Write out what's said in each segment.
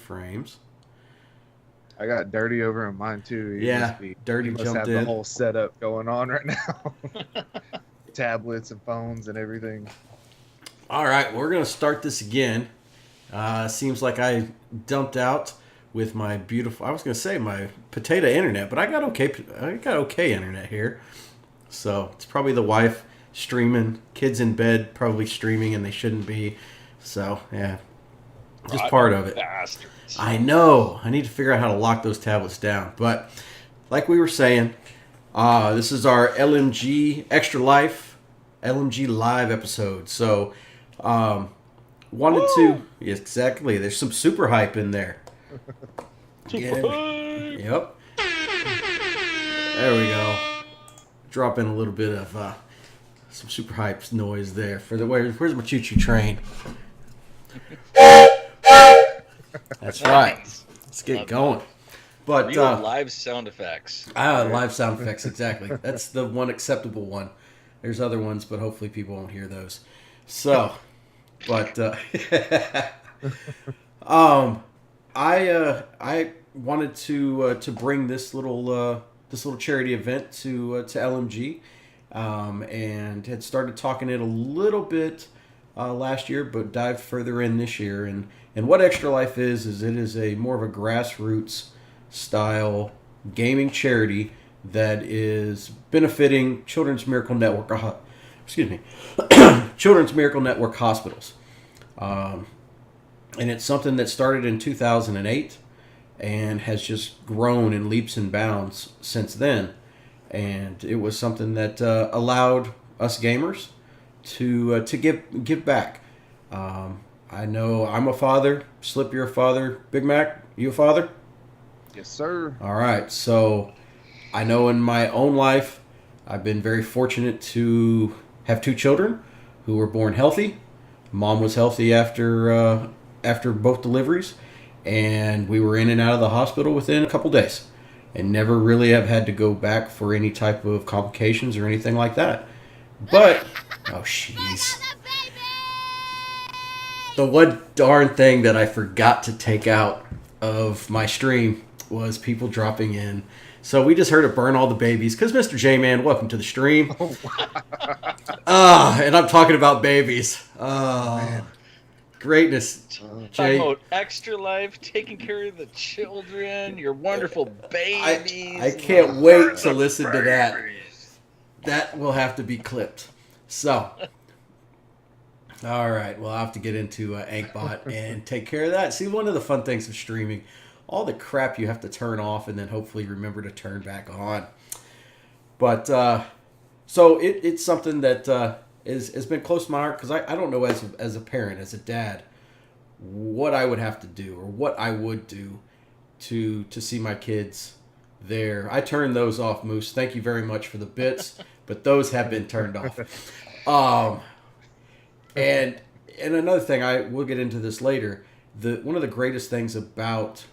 frames. I got dirty over in mine too. Yeah, He Dirty must jumped have the in. whole setup going on right now. Tablets and phones and everything. All right, we're gonna start this again. Seems like I dumped out with my beautiful. I was gonna say my potato internet, but I got okay. I got okay internet here. So it's probably the wife streaming, kids in bed probably streaming, and they shouldn't be. So yeah, just part of it. Bastards. I know. I need to figure out how to lock those tablets down. But like we were saying, this is our LMG Extra Life, LMG Live episode. So wanted to yes, exactly. There's some super hype in there. Yep. There we go. Drop in a little bit of some super hype noise there for the where's my choo choo train? That's right. Let's get going. But real live sound effects. Live sound effects, exactly. That's the one acceptable one. There's other ones, but hopefully people won't hear those. So, but I wanted to bring this little charity event to LMG, and had started talking it a little bit last year, but dived further in this year. And what Extra Life is it is a more of a grassroots style gaming charity that is benefiting Children's Miracle Network. Children's Miracle Network hospitals. And it's something that started in 2008 and has just grown in leaps and bounds since then. And it was something that allowed us gamers to give back. I know I'm a father. Slip, you're a father. Big Mac, you a father? Yes, sir. All right. So I know in my own life, I've been very fortunate to have two children who were born healthy. Mom was healthy after both deliveries, and we were in and out of the hospital within a couple days, and never really have had to go back for any type of complications or anything like that. But oh, jeez. The one darn thing that I forgot to take out of my stream was people dropping in. So we just heard it burn all the babies. Because Mr. J-Man, welcome to the stream. And I'm talking about babies. Greatness. Talking about Extra Life, taking care of the children, your wonderful babies. I can't wait to listen to that. That will have to be clipped. So... All right, well, I'll have to get into AnkBot and take care of that. See, one of the fun things of streaming, all the crap you have to turn off and then hopefully remember to turn back on. But, so it's something that has been close to my heart because I don't know as a parent, as a dad, what I would have to do or what I would do to see my kids there. I turned those off, Moose. Thank you very much for the bits, but those have been turned off. And another thing, we'll get into this later. One of the greatest things about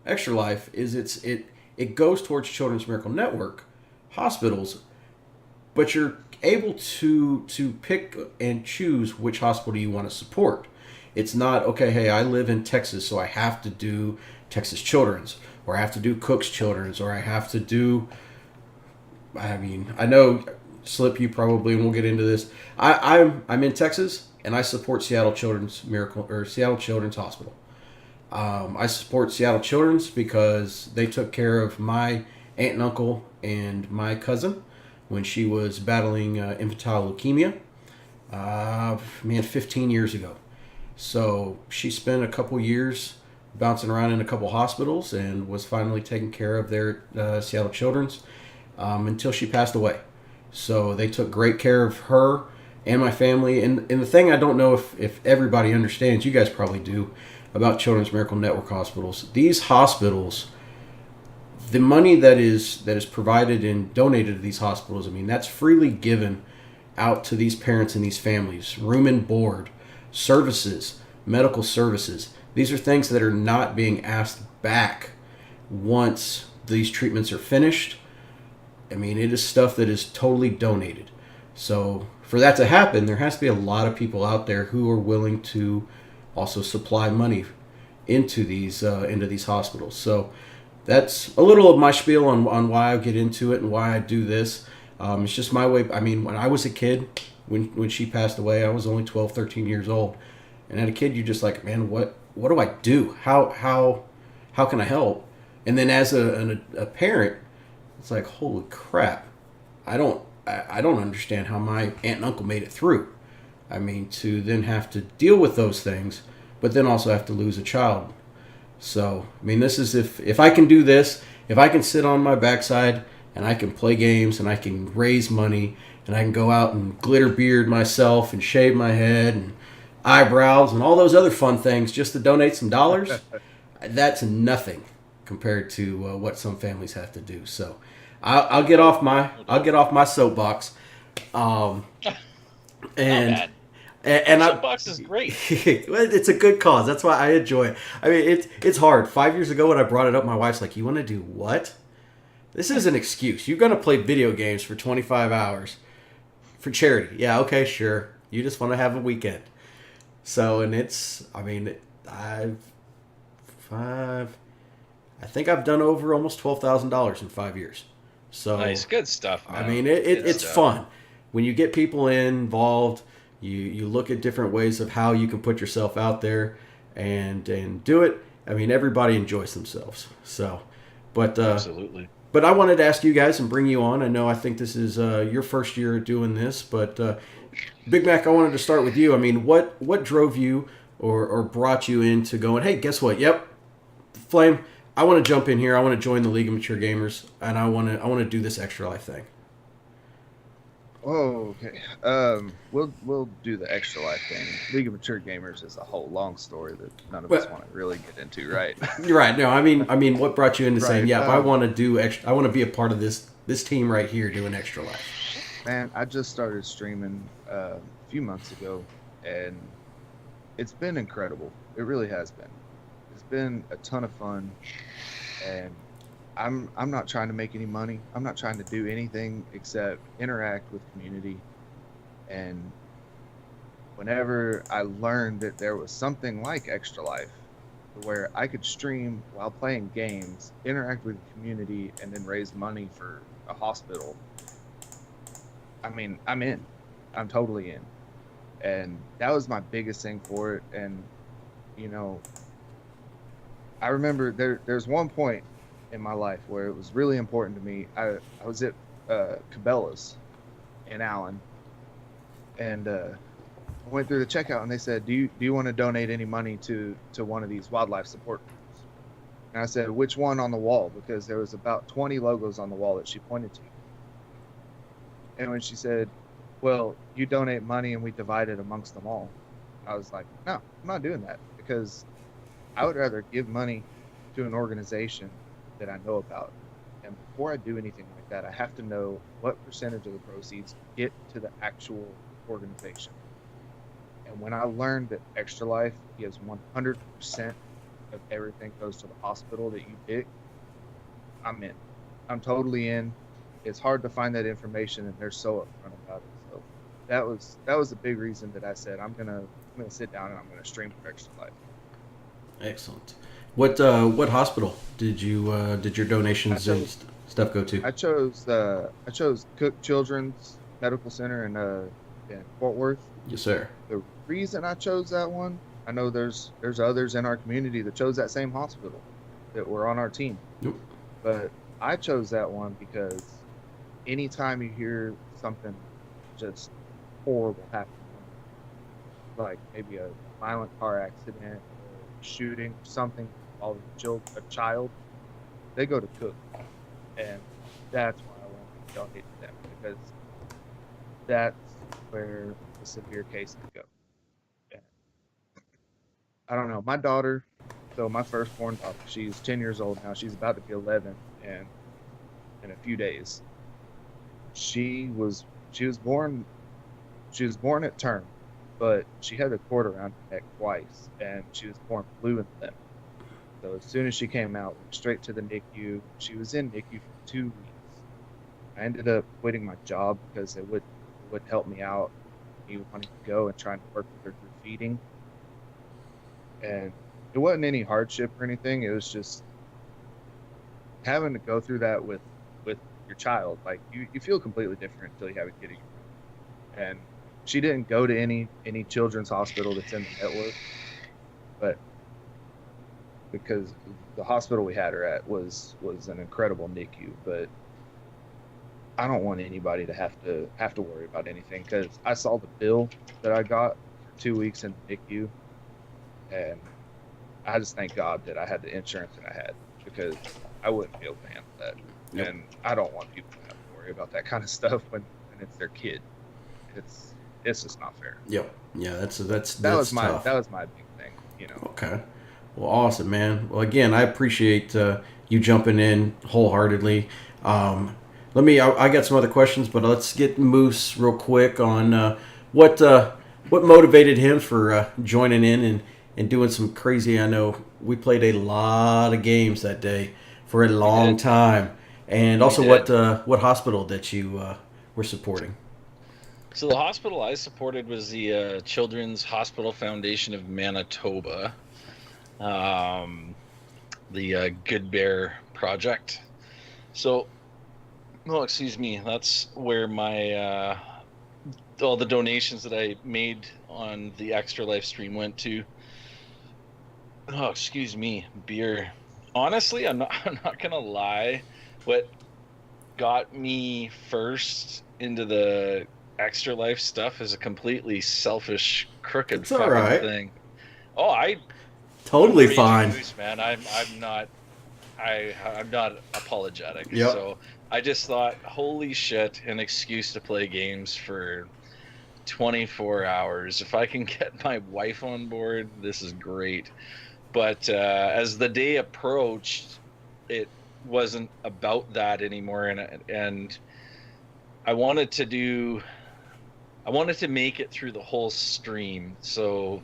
Extra Life is it goes towards Children's Miracle Network hospitals, but you're able to pick and choose which hospital you want to support. It's not, okay, hey, I live in Texas, so I have to do Texas Children's, or I have to do Cook's Children's, or I have to do, I mean, I know, Slip, you probably, and we'll get into this. I'm in Texas, and I support Seattle Children's Hospital. I support Seattle Children's because they took care of my aunt and uncle and my cousin when she was battling infantile leukemia, 15 years ago. So she spent a couple years bouncing around in a couple hospitals and was finally taken care of there at Seattle Children's until she passed away. So they took great care of her and my family. And the thing I don't know if everybody understands, you guys probably do, about Children's Miracle Network hospitals. These hospitals, the money that is provided and donated to these hospitals, I mean, that's freely given out to these parents and these families. Room and board, services, medical services. These are things that are not being asked back once these treatments are finished. I mean, it is stuff that is totally donated. So for that to happen, there has to be a lot of people out there who are willing to also supply money into these hospitals. So that's a little of my spiel on why I get into it and why I do this. It's just my way. I mean, when I was a kid, when she passed away, I was only 12, 13 years old. And as a kid, you're just like, man, what do I do? How can I help? And then as a parent, it's like, holy crap, I don't understand how my aunt and uncle made it through. I mean, to then have to deal with those things, but then also have to lose a child. So, I mean, this is if I can do this, if I can sit on my backside and I can play games and I can raise money and I can go out and glitter beard myself and shave my head and eyebrows and all those other fun things just to donate some dollars, that's nothing compared to what some families have to do. So, I'll get off my soapbox, and Not bad. and I. Soapbox is great. It's a good cause. That's why I enjoy it. I mean, it's hard. 5 years ago when I brought it up, my wife's like, "You want to do what?" This is an excuse. You're going to play video games for 25 hours for charity. Yeah, okay, sure. You just want to have a weekend. So, and it's, I mean, I think I've done over almost $12,000 in 5 years. So Nice, good stuff, man. I mean, Good it's stuff. fun when you get people involved. You look at different ways of how you can put yourself out there and do it. I mean, everybody enjoys themselves. So, but Absolutely. but I wanted to ask you guys and bring you on. I think this is your first year doing this, but Big Mac, I wanted to start with you. I mean, what drove you or brought you into going, hey, guess what? Yep, Flame, I want to jump in here. I want to join the League of Mature Gamers, and I want to do this Extra Life thing. Oh, okay. We'll do the extra life thing. League of Mature Gamers is a whole long story that none of us want to really get into, right? You're right. No, I mean, what brought you into saying, Right. yeah, if I want to do extra, I want to be a part of this team right here doing Extra Life. Man, I just started streaming a few months ago, and it's been incredible. It really has been. It's been a ton of fun, and I'm not trying to make any money. I'm not trying to do anything except interact with community. And whenever I learned that there was something like Extra Life, where I could stream while playing games, interact with the community, and then raise money for a hospital, I mean, I'm in. I'm totally in. And that was my biggest thing for it. And you know, I remember there's one point in my life where it was really important to me. I was at Cabela's in Allen, and I went through the checkout, and they said, "Do you want to donate any money to one of these wildlife support groups?" And I said, "Which one on the wall?" Because there was about 20 logos on the wall that she pointed to. And when she said, "Well, you donate money and we divide it amongst them all," I was like, "No, I'm not doing that, because I would rather give money to an organization that I know about. And before I do anything like that, I have to know what percentage of the proceeds get to the actual organization." And when I learned that Extra Life gives 100% of everything goes to the hospital that you pick, I'm in. I'm totally in. It's hard to find that information, and they're so upfront about it. So that was a big reason that I said I'm gonna sit down and I'm gonna stream for Extra Life. Excellent. What hospital did your donations and stuff go to? I chose Cook Children's Medical Center in Fort Worth. Yes, sir. The reason I chose that one, I know there's others in our community that chose that same hospital that were on our team. Nope. But I chose that one because anytime you hear something just horrible happen, like maybe a violent car accident, or shooting, something involving a child, they go to Cook. And that's why I want to donate to them, because that's where the severe cases go. And I don't know. My daughter, so my firstborn daughter, she's 10 years old now. She's about to be 11 in a few days. She was born at term, but she had a cord around her neck twice, and she was born blue in the limb. So as soon as she came out, went straight to the NICU. She was in NICU for 2 weeks. I ended up quitting my job because it would help me out. Me wanting to go and trying to work with her through feeding. And it wasn't any hardship or anything. It was just having to go through that with your child. Like you feel completely different until you have a kid. And she didn't go to any children's hospital that's in the network, but because the hospital we had her at was an incredible NICU, but I don't want anybody to have to worry about anything, because I saw the bill that I got for 2 weeks in the NICU, and I just thank God that I had the insurance that I had, because I wouldn't be able to handle that. Yep. And I don't want people to have to worry about that kind of stuff when it's their kid. It's just not fair. Yep. Yeah, that's That was my tough. big thing, you know. Okay. Well, awesome, man. Well, again, I appreciate you jumping in wholeheartedly. I got some other questions, but let's get Moose real quick on what motivated him for joining in and doing some crazy. I know we played a lot of games that day for a long time, and also what hospital that you were supporting. So the hospital I supported was the Children's Hospital Foundation of Manitoba, the Good Bear Project. So, excuse me, that's where my all the donations that I made on the Extra Life stream went to. Oh, excuse me, beer. Honestly, I'm not gonna lie. What got me first into the Extra Life stuff is a completely selfish, crooked fucking thing. Oh, I'm fine, loose, man. I'm not apologetic. Yep. So I just thought, holy shit, an excuse to play games for 24 hours. If I can get my wife on board, this is great. But as the day approached, it wasn't about that anymore, and I wanted to make it through the whole stream. So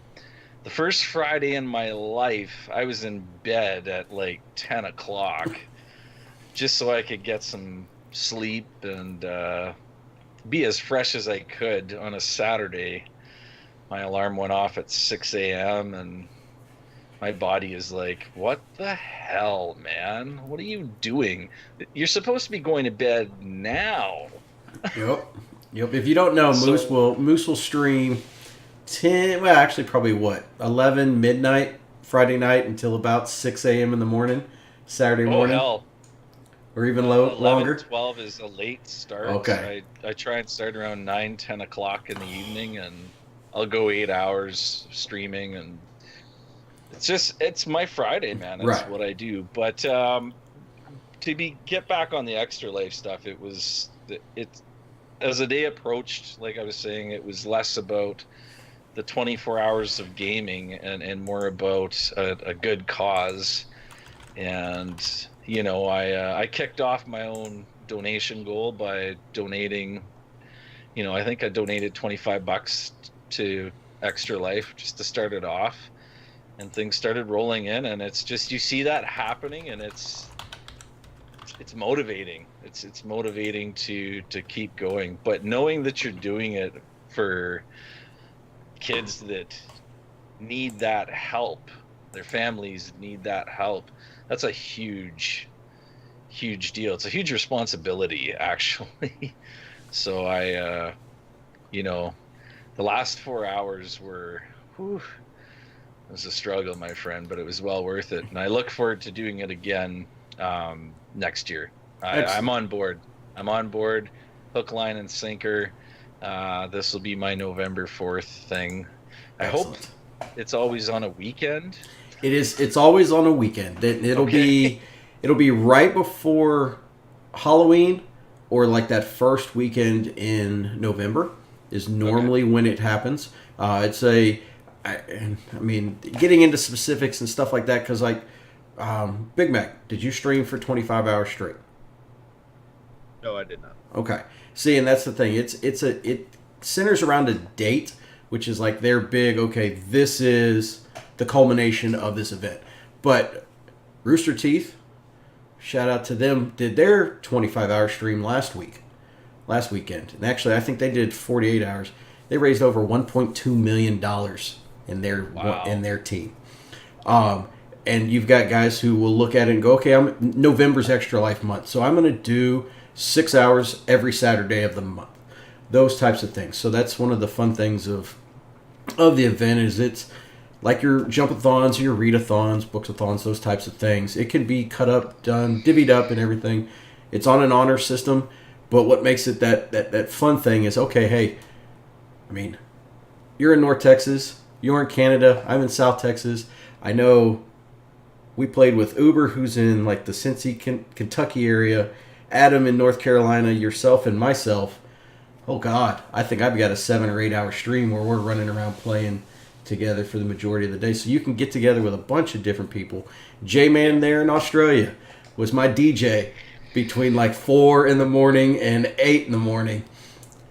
the first Friday in my life, I was in bed at like 10 o'clock just so I could get some sleep and be as fresh as I could on a Saturday. My alarm went off at 6 a.m. and my body is like, what the hell, man? What are you doing? You're supposed to be going to bed now. Yep. If you don't know, Moose will stream 10. Well, actually, probably 11 midnight Friday night until about 6 a.m. in the morning, Saturday morning. Oh hell. Or even 11, longer. 12 is a late start. Okay. I try and start around 9, 10 o'clock in the evening, and I'll go 8 hours streaming, and it's my Friday, man. It's right. What I do. But get back on the Extra Life stuff, as the day approached, like I was saying, it was less about the 24 hours of gaming and more about a good cause. And, you know, I kicked off my own donation goal by donating, you know, I think I donated $25 to Extra Life just to start it off. And things started rolling in, and it's just, you see that happening, and it's motivating. It's motivating to keep going. But knowing that you're doing it for kids that need that help, their families need that help, that's a huge deal. It's a huge responsibility, actually. So I you know, the last 4 hours were it was a struggle, my friend, but it was well worth it, and I look forward to doing it again next year. I'm on board. Hook, line, and sinker. This will be my November 4th thing. Excellent. I hope it's always on a weekend. It is. It's always on a weekend. It'll be right before Halloween, or like that first weekend in November is normally when it happens. I mean, getting into specifics and stuff like that, because like Big Mac, did you stream for 25 hours straight? No, I did not. Okay. See, and that's the thing. It centers around a date, which is like their big, okay, this is the culmination of this event. But Rooster Teeth, shout out to them, did their 25-hour stream last weekend. And actually, I think they did 48 hours. They raised over $1.2 million in their team. And you've got guys who will look at it and go, okay, November's Extra Life month, so I'm going to do 6 hours every Saturday of the month. Those types of things. So that's one of the fun things of the event is it's like your jump-a-thons, your read-a-thons, books-a-thons, those types of things. It can be cut up, done, divvied up and everything. It's on an honor system, but what makes it that fun thing is, okay, hey, I mean, you're in North Texas, you're in Canada, I'm in South Texas. I know we played with Uber, who's in like the Cincy, Kentucky area, Adam in North Carolina, yourself and myself. Oh God, I think I've got a 7 or 8 hour stream where we're running around playing together for the majority of the day. So you can get together with a bunch of different people. J-Man there in Australia was my DJ between like 4 in the morning and 8 in the morning,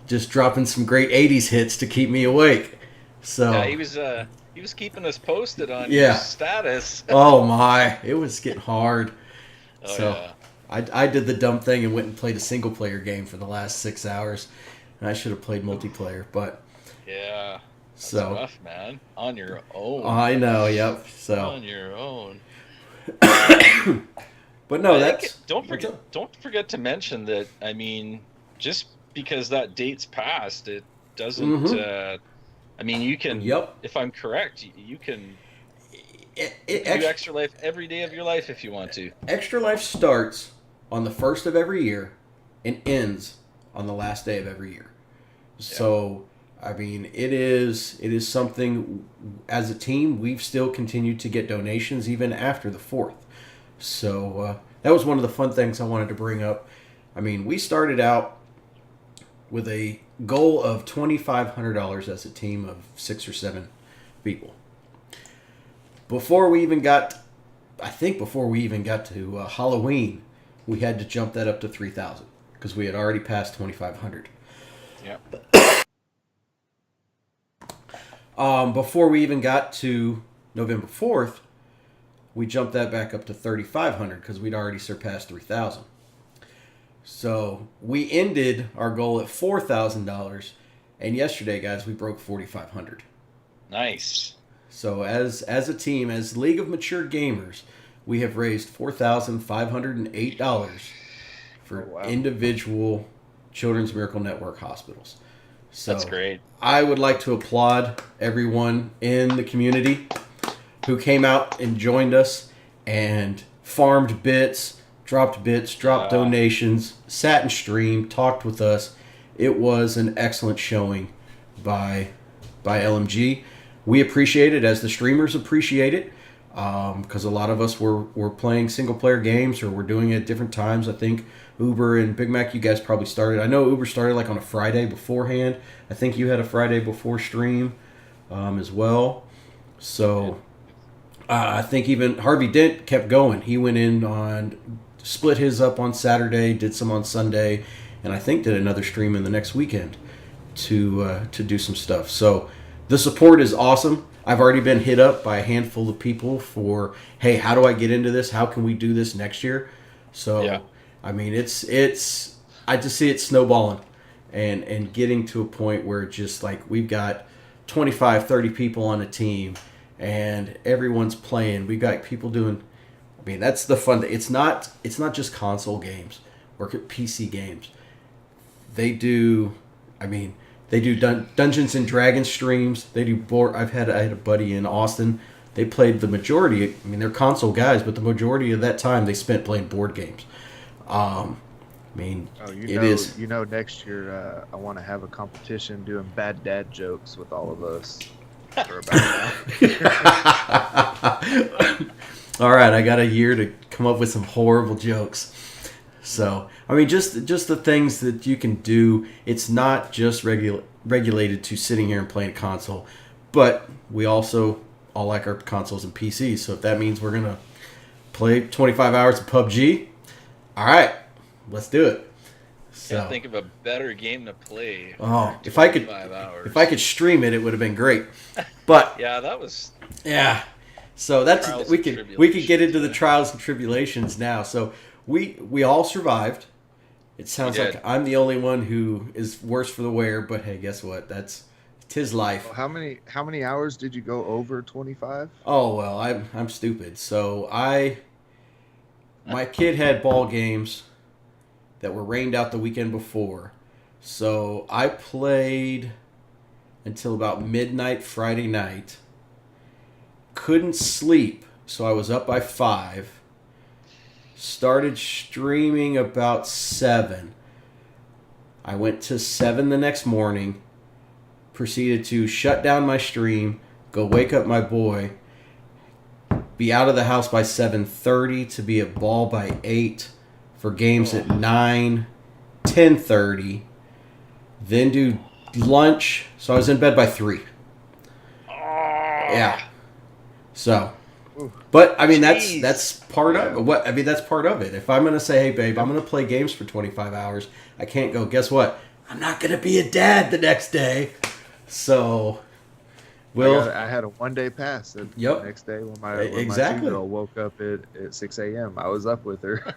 just dropping some great 80s hits to keep me awake. So yeah, he was keeping us posted on your status. Oh my, it was getting hard. Oh, so yeah. I did the dumb thing and went and played a single player game for the last 6 hours. And I should have played multiplayer, but yeah, that's so rough, man. On your own. I know, yep. So On your own. but no, that's don't forget to mention that. I mean, just because that date's passed, it doesn't. I mean, you can. Yep. If I'm correct, you can. do Extra Life every day of your life if you want to. Extra Life starts on the first of every year and ends on the last day of every year. So, I mean, it is something, as a team, we've still continued to get donations even after the 4th. So, that was one of the fun things I wanted to bring up. I mean, we started out with a goal of $2,500 as a team of 6 or 7 people. Before we even got to Halloween, we had to jump that up to 3,000 because we had already passed 2,500. Yeah. Before we even got to November 4th, we jumped that back up to 3,500 because we'd already surpassed 3,000. So we ended our goal at $4,000, and yesterday, guys, we broke 4,500. Nice. So as a team, as League of Mature Gamers, we have raised $4,508 for individual Children's Miracle Network hospitals. So that's great. I would like to applaud everyone in the community who came out and joined us and farmed bits, dropped donations, sat and streamed, talked with us. It was an excellent showing by LMG. We appreciate it as the streamers appreciate it because a lot of us were playing single-player games or we're doing it at different times. I think Uber and Big Mac, you guys probably started. I know Uber started like on a Friday beforehand. I think you had a Friday before stream as well. So I think even Harvey Dent kept going. He went in split his up on Saturday, did some on Sunday, and I think did another stream in the next weekend to do some stuff. So the support is awesome. I've already been hit up by a handful of people for, hey, how do I get into this? How can we do this next year? So, yeah. I mean, it's I just see it snowballing and getting to a point where it's just like we've got 25, 30 people on a team and everyone's playing. We've got people doing, I mean, that's the fun thing. It's not just console games or PC games. They do Dungeons and Dragons streams. They do board. I had a buddy in Austin. They played the majority. I mean, they're console guys, but the majority of that time they spent playing board games. Is. You know, next year I want to have a competition doing bad dad jokes with all of us. For about all right, I got a year to come up with some horrible jokes. So, I mean, just the things that you can do. It's not just regulated to sitting here and playing a console, but we also all like our consoles and PCs. So if that means we're going to play 25 hours of PUBG, all right, let's do it. So, can't think of a better game to play. Oh, if I could stream it, it would have been great. But yeah, that was So that's we could get into the trials and tribulations now. So we all survived. It sounds like I'm the only one who is worse for the wear, but hey, guess what? It's 'tis life. Well, how many hours did you go over 25? Oh well, I'm stupid. So my kid had ball games that were rained out the weekend before. So I played until about midnight Friday night. Couldn't sleep, so I was up by 5. Started streaming about 7. I went to 7 the next morning. Proceeded to shut down my stream, go wake up my boy, be out of the house by 7:30 to be at ball by 8 for games at 9, 10:30. Then do lunch. So I was in bed by 3. Yeah. So, but I mean Jeez. that's part of what I mean. That's part of it. If I'm gonna say, hey babe, I'm gonna play games for 25 hours, I can't go. Guess what? I'm not gonna be a dad the next day. So, I had a 1-day pass. The Yep. next day when my Exactly. 2-year-old woke up at 6 a.m., I was up with her.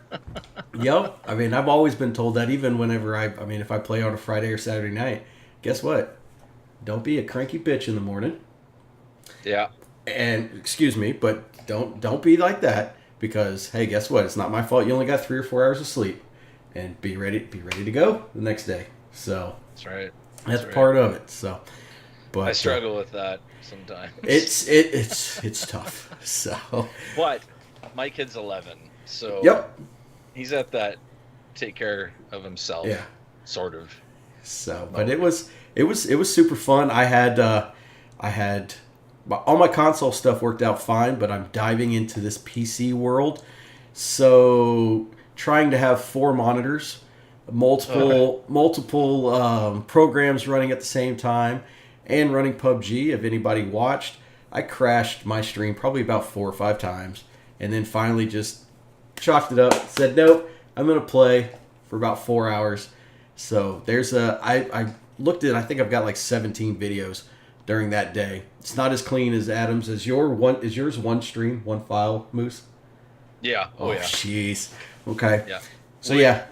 Yep. I mean, I've always been told that even whenever I mean, if I play on a Friday or Saturday night, guess what? Don't be a cranky bitch in the morning. Yeah. And excuse me, but don't be like that because hey, guess what? It's not my fault. You only got 3 or 4 hours of sleep, and be ready to go the next day. So That's right. that's right. part of it. So, but I struggle with that sometimes. It's tough. So, But my kid's 11, so yep. he's at that take care of himself. Yeah. Sort of. So, but it was super fun. I had all my console stuff worked out fine, but I'm diving into this PC world. So, trying to have 4 monitors, multiple programs running at the same time, and running PUBG. If anybody watched, I crashed my stream probably about 4 or 5 times, and then finally just chalked it up. Said nope, I'm gonna play for about 4 hours. So I looked at. I think I've got like 17 videos during that day. It's not as clean as Adam's. Is yours one stream, one file, Moose? Yeah. Oh, yeah. Jeez. Okay. Yeah. So yeah.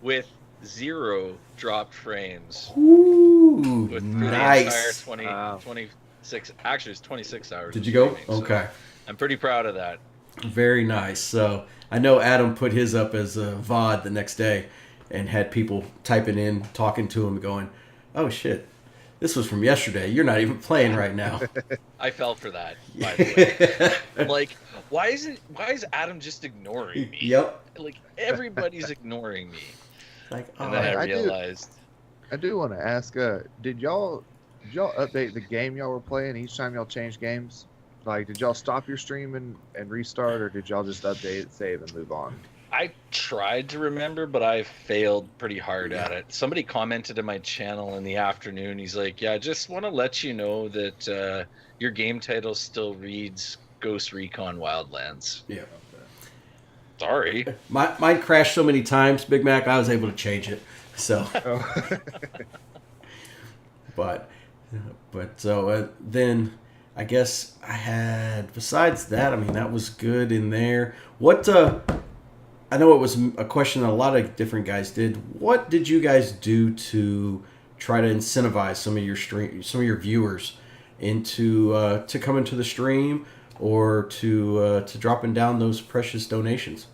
With 0 dropped frames. Ooh, With nice. the entire 26. Actually, it's 26 hours. Did of you go? streaming, so Okay. I'm pretty proud of that. Very nice. So I know Adam put his up as a VOD the next day, and had people typing in, talking to him, going, "Oh shit, this was from yesterday. You're not even playing right now." I fell for that, by the way. I'm like, why is Adam just ignoring me? Yep. Like, everybody's ignoring me. Like, And then I I do- realized, I do want to ask, did y'all update the game y'all were playing each time y'all changed games? Like, did y'all stop your stream and restart, or did y'all just update it, save, and move on? I tried to remember, but I failed pretty hard at it. Somebody commented in my channel in the afternoon. He's like, yeah, I just want to let you know that your game title still reads Ghost Recon Wildlands. yeah. Sorry. Mine crashed so many times, Big Mac. I was able to change it. So, Oh. but so then I guess I had. Besides that, I mean, that was good in there. What? I know it was a question that a lot of different guys did. What did you guys do to try to incentivize some of your viewers into to come into the stream or to dropping down those precious donations?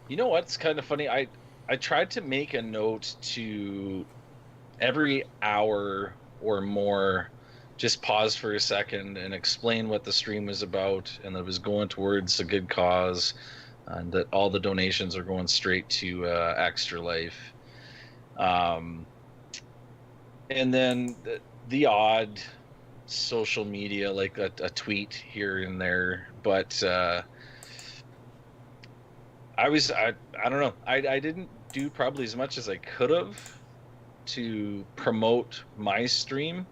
You know what's kind of funny? I tried to make a note to every hour or more just pause for a second and explain what the stream was about, and that it was going towards a good cause, and that all the donations are going straight to Extra Life. And then the odd social media, like a tweet here and there, but I don't know. I didn't do probably as much as I could have to promote my stream,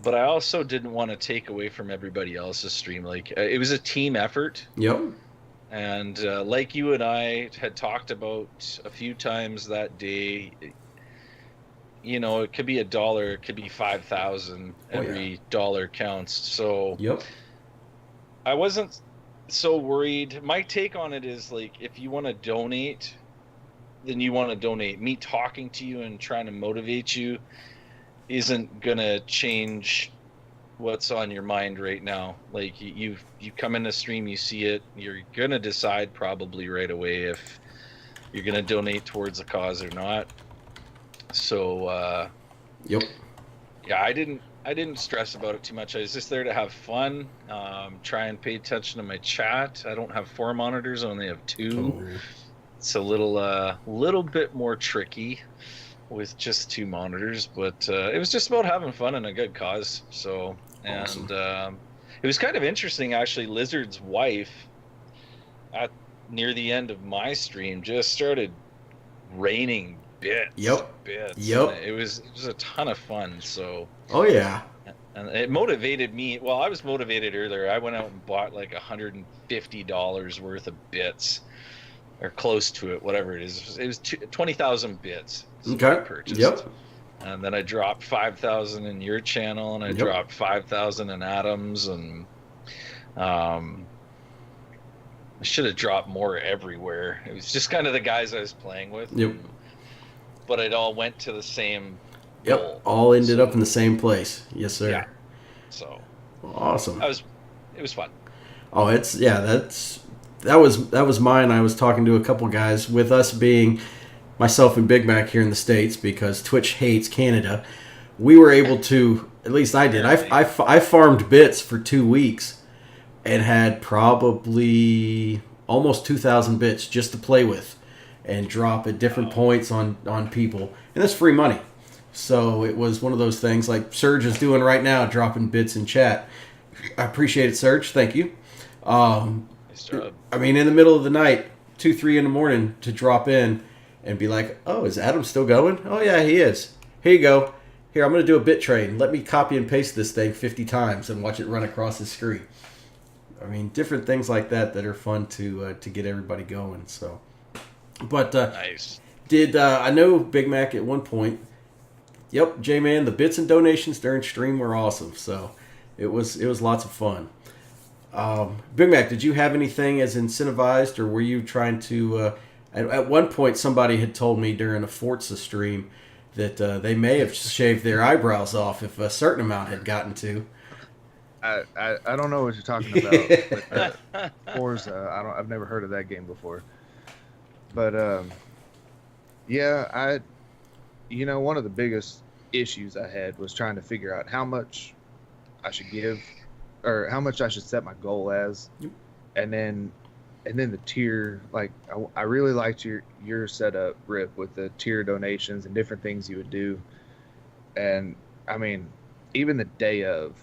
but I also didn't want to take away from everybody else's stream. Like, it was a team effort. Yep. And like you and I had talked about a few times that day, you know, it could be $1, it could be 5,000. Every dollar counts. So Yep. I wasn't so worried. My take on it is, like, if you want to donate, then you want to donate. Me talking to you and trying to motivate you isn't gonna change what's on your mind right now. Like you come in the stream, you see it, you're gonna decide probably right away if you're gonna donate towards the cause or not. So Yep. yeah, I didn't stress about it too much. I was just there to have fun, try and pay attention to my chat. I don't have 4 monitors, I only have 2. Oh. It's a little bit more tricky with just 2 monitors, but it was just about having fun and a good cause. So, and Awesome. it was kind of interesting actually. Lizard's wife, at near the end of my stream, just started raining bits. Yep. Bits. Yep. And it was a ton of fun. So. Oh yeah. And it motivated me. Well, I was motivated earlier. I went out and bought like $150 worth of bits, or close to it, whatever it is. It was 20,000 bits. Okay. I purchased. Yep. And then I dropped 5,000 in your channel, and I dropped 5,000 in Adam's, and I should have dropped more everywhere. It was just kind of the guys I was playing with. Yep. But it all went to the same. Yep. goal. All ended up in the same place. Yes, sir. Yeah. So. Awesome. It was fun. Oh, that was mine. I was talking to a couple guys, with us being myself and Big Mac here in the States, because Twitch hates Canada. We were able to, at least I did. I farmed bits for 2 weeks and had probably almost 2,000 bits just to play with and drop at different points on people. And that's free money. So it was one of those things like Serge is doing right now, dropping bits in chat. I appreciate it, Serge. Thank you. Nice job. I mean, in the middle of the night, 2, 3 in the morning, to drop in and be like, oh, is Adam still going? Oh, yeah, he is. Here you go. Here, I'm going to do a bit trade. Let me copy and paste this thing 50 times and watch it run across the screen. I mean, different things like that are fun to get everybody going. So, but Nice. I know Big Mac at one point. Yep, J-Man, the bits and donations during stream were awesome. So it was lots of fun. Big Mac, did you have anything as incentivized, or were you trying to... at one point, somebody had told me during a Forza stream that they may have shaved their eyebrows off if a certain amount had gotten to. I don't know what you're talking about with Forza. I've never heard of that game before. But yeah, one of the biggest issues I had was trying to figure out how much I should give, or how much I should set my goal as, and then the tier. Like I really liked your setup, Rip, with the tier donations and different things you would do. And I mean, even the day of,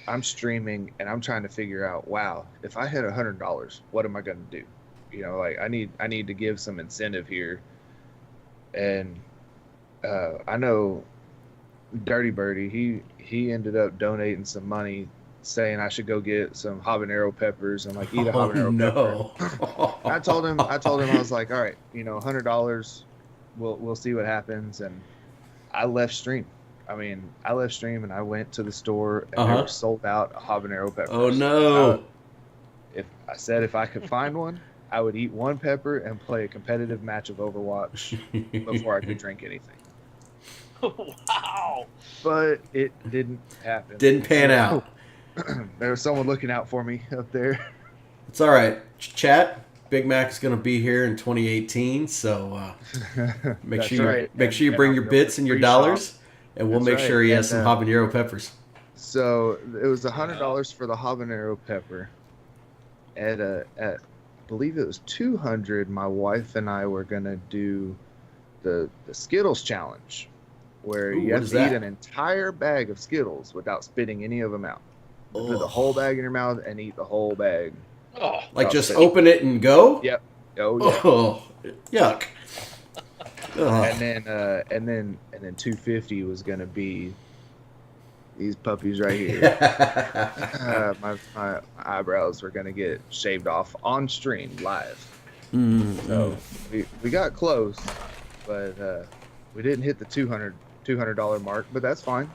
I'm streaming and I'm trying to figure out, wow, if I hit $100, what am I gonna do? Like I need to give some incentive here. And I know Dirty Birdie, he ended up donating some money, saying I should go get some habanero peppers and like eat a habanero pepper. I told him I was like, all right, $100, we'll see what happens. And I left stream. I left stream and I went to the store and they were sold out of habanero peppers. Oh no! If I could find one, I would eat one pepper and play a competitive match of Overwatch before I could drink anything. Wow! But it didn't happen. Didn't pan out. There was someone looking out for me up there. It's all right. Chat. Big Mac is going to be here in 2018, so make sure you bring your bits and your dollars, and we'll make sure he has some habanero peppers. So it was $100 for the habanero pepper. At I believe it was 200. My wife and I were gonna do the Skittles challenge, where you have to eat an entire bag of Skittles without spitting any of them out. Put the whole bag in your mouth and eat the whole bag. Oh, like just open it and go? Yep. Oh yeah. Oh, yuck. And then 250 was gonna be these puppies right here. My eyebrows were gonna get shaved off on stream live. So we got close, but we didn't hit the $200 mark. But that's fine,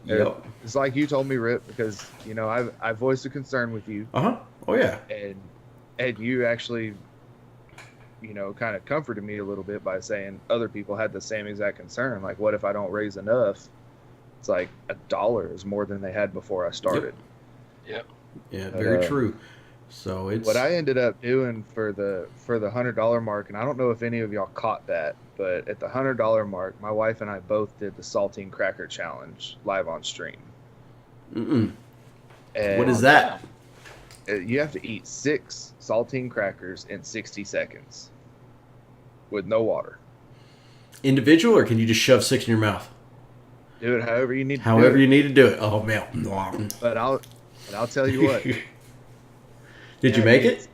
Yep. It's like you told me, Rip, because I voiced a concern with you. Oh yeah. And you actually kind of comforted me a little bit by saying other people had the same exact concern. Like, what if I don't raise enough? It's like $1 is more than they had before I started. Yep. Yeah, But, very true. So it's what I ended up doing for the $100 mark, and I don't know if any of y'all caught that, but at the $100 mark, my wife and I both did the saltine cracker challenge live on stream. Mm-mm. And What is that? You have to eat 6 saltine crackers in 60 seconds with no water. Individual, or can you just shove 6 in your mouth? Do it however you need to However do it. you need to do it. Oh man. But I'll tell you what. Did you make it?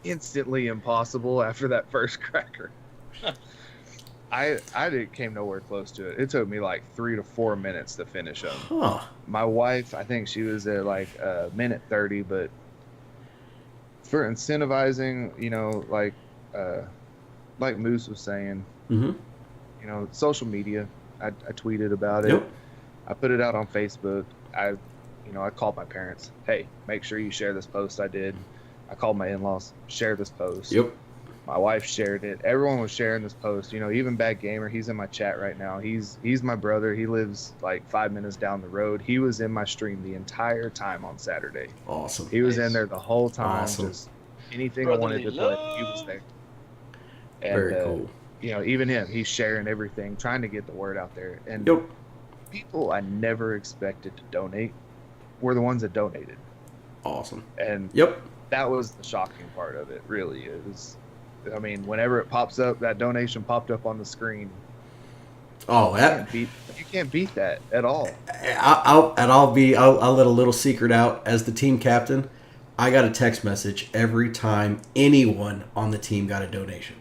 Instantly impossible after that first cracker. Came nowhere close to it. It took me like 3 to 4 minutes to finish them. Huh. My wife, I think she was at like a minute 30, but for incentivizing, like Moose was saying, Mm-hmm. social media. I tweeted about it. Yep. I put it out on Facebook. I called my parents. Hey, make sure you share this post I did. I called my in-laws. Share this post. Yep. My wife shared it. Everyone was sharing this post. Even Bad Gamer, he's in my chat right now. He's my brother. He lives like 5 minutes down the road. He was in my stream the entire time on Saturday. Awesome. He was in there the whole time. Awesome. Just anything I wanted to play, he was there. And, Very cool. Even him, he's sharing everything, trying to get the word out there. And Yep. people I never expected to donate were the ones that donated. Awesome. And Yep. that was the shocking part of it, really. Whenever it pops up, that donation popped up on the screen. Oh, You can't beat that at all. I'll let a little secret out as the team captain. I got a text message every time anyone on the team got a donation.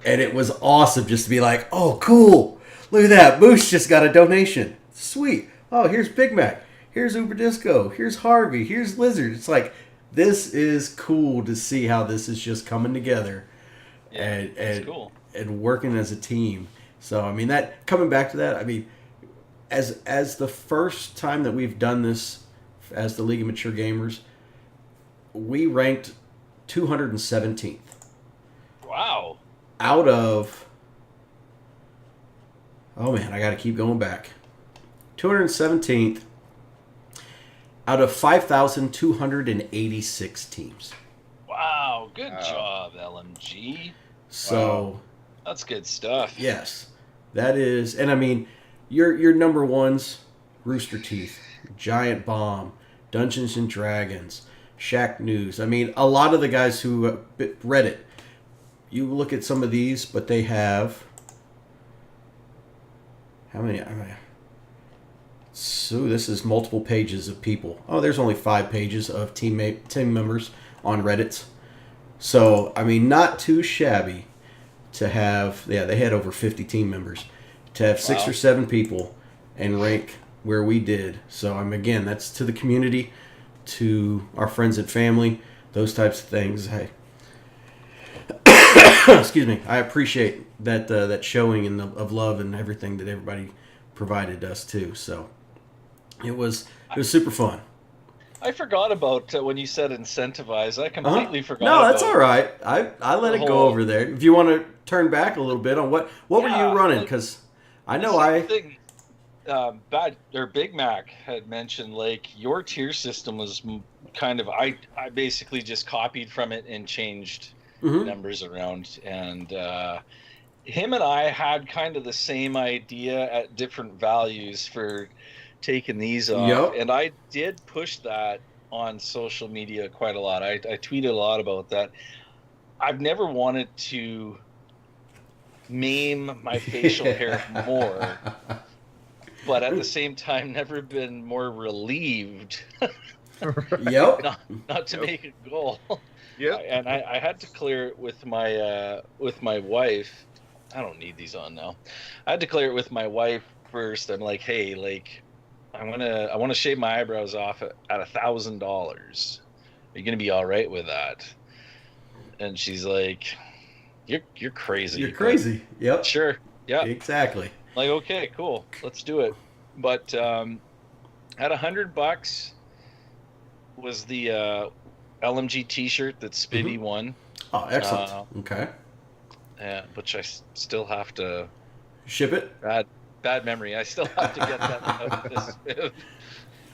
And it was awesome just to be like, oh, cool. Look at that. Moose just got a donation. Sweet. Oh, here's Big Mac. Here's Uber Disco. Here's Harvey. Here's Lizard. It's like, this is cool to see how this is just coming together and cool. And working as a team. So, that coming back to that, as the first time that we've done this as the League of Mature Gamers, we ranked 217th. Wow. Out of, oh man, I got to keep going back. 217th out of 5,286 teams. Wow, good job, LMG. So that's good stuff. Yes, that is, and your number ones: Rooster Teeth, Giant Bomb, Dungeons and Dragons, Shack News. A lot of the guys who Reddit. You look at some of these, but they have how many? So this is multiple pages of people. Oh, there's only 5 pages of team members on Reddit. So not too shabby to have. Yeah, they had over 50 team members to have 6 or 7 people and rank where we did. So again, that's to the community, to our friends and family, those types of things. Hey. Excuse me. I appreciate that showing of love and everything that everybody provided us too. So it was super fun. I forgot about when you said incentivize. I completely forgot. No, that's all right. I let it go over there. If you want to turn back a little bit on what were you running? Because I know Big Mac had mentioned your tier system was kind of I basically just copied from it and changed numbers around, and him and I had kind of the same idea at different values for taking these off. And I did push that on social media quite a lot. I tweeted a lot about that. I've never wanted to maim my facial hair more, but at the same time never been more relieved not to make a goal. And I had to clear it with my wife. I don't need these on now. I had to clear it with my wife first. I'm like, hey, I want to shave my eyebrows off at $1,000. Are you gonna be all right with that? And she's like, you're crazy. You're crazy. Yep. Sure. Yeah. Exactly. Like, okay, cool, let's do it. But at $100 was the LMG T-shirt that Spivvy won. Oh, excellent. Okay. which I still have to. Ship it. Bad memory. I still have to get that out of this.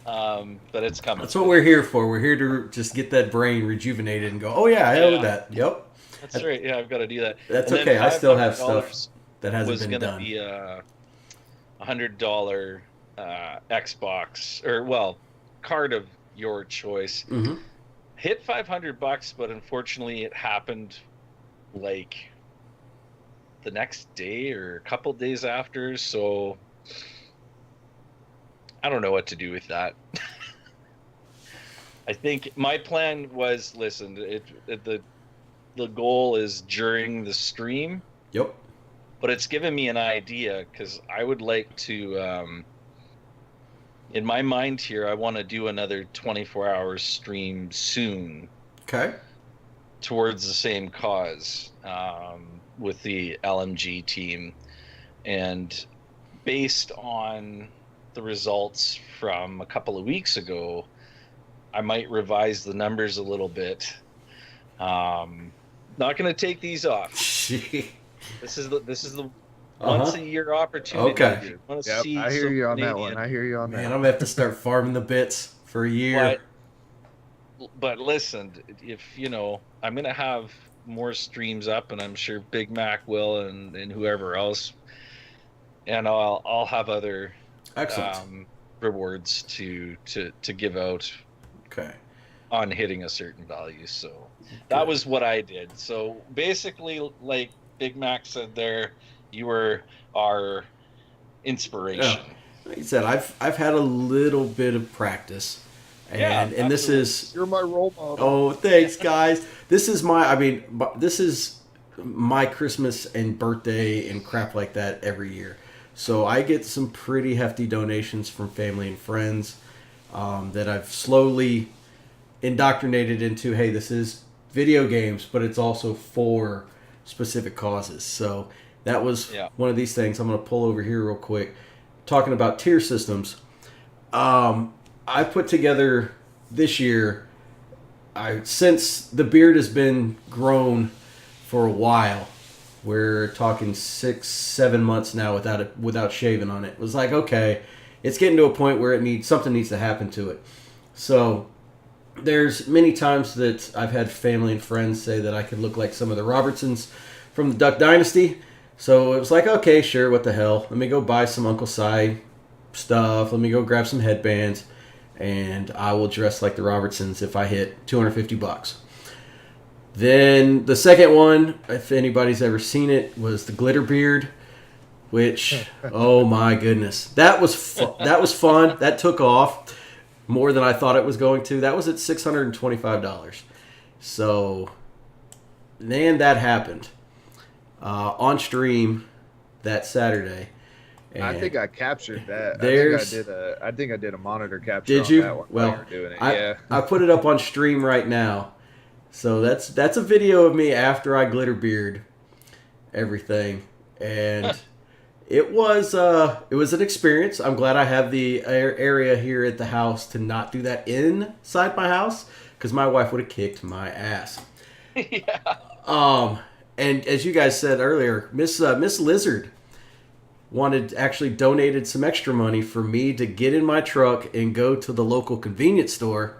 But it's coming. That's what we're here for. We're here to just get that brain rejuvenated and go, oh yeah, I owe that. Yep. That's right. Yeah, I've got to do that. That's And okay. then I still have $500 stuff that hasn't been done. Was going to be $100 Xbox card of your choice. Mm-hmm. Hit $500, but unfortunately, it happened like the next day or a couple days after. So I don't know what to do with that. I think my plan was, listen, the goal is during the stream. Yep. But it's given me an idea because I would like to, in my mind here, I want to do another 24-hour stream soon. Okay. Towards the same cause with the LMG team. And based on the results from a couple of weeks ago, I might revise the numbers a little bit. Not going to take these off. This is the once a year opportunity. Okay. Yep, I hear you on that one. I hear you on that. Man, I'm gonna have to start farming the bits for a year. But listen, if I'm gonna have more streams up, and I'm sure Big Mac will, and whoever else, and I'll have other rewards to give out. Okay. On hitting a certain value, so that was what I did. So basically, like Big Mac said there, you were our inspiration. Yeah. Like you said, I've had a little bit of practice, and this is you're my role model. Oh, thanks, guys. This is my Christmas and birthday and crap like that every year. So I get some pretty hefty donations from family and friends that I've slowly indoctrinated into, hey, this is video games, but it's also for specific causes. So that was one of these things. I'm going to pull over here real quick. Talking about tier systems. I put together this year, since the beard has been grown for a while, we're talking 6-7 months now without shaving on it. It was like, okay, it's getting to a point where something needs to happen to it. So there's many times that I've had family and friends say that I could look like some of the Robertsons from the Duck Dynasty. So it was like, okay, sure, what the hell. Let me go buy some Uncle Si stuff. Let me go grab some headbands. And I will dress like the Robertsons if I hit $250. Then the second one, if anybody's ever seen it, was the glitter beard, which, oh my goodness. That was fun. That took off more than I thought it was going to. That was at $625. So, then that happened on stream that Saturday. And I think I captured that. I think I did a monitor capture. Did on you? That one well, while you were doing it. I put it up on stream right now. So that's a video of me after I glitter beard everything, and it was an experience. I'm glad I have the area here at the house to not do that inside my house, because my wife would have kicked my ass. Yeah. And as you guys said earlier, Miss Lizard actually donated some extra money for me to get in my truck and go to the local convenience store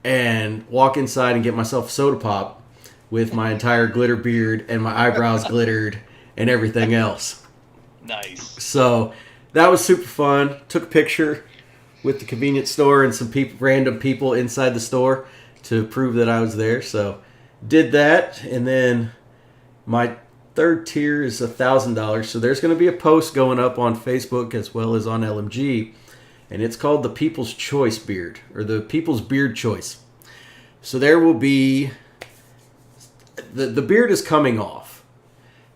and walk inside and get myself a soda pop with my entire glitter beard and my eyebrows glittered and everything else. Nice. So that was super fun. Took a picture with the convenience store and some random people inside the store to prove that I was there. So did that, and then my third tier is $1,000. So there's going to be a post going up on Facebook as well as on LMG. And it's called the People's Choice Beard, or the People's Beard Choice. So there will be... The beard is coming off.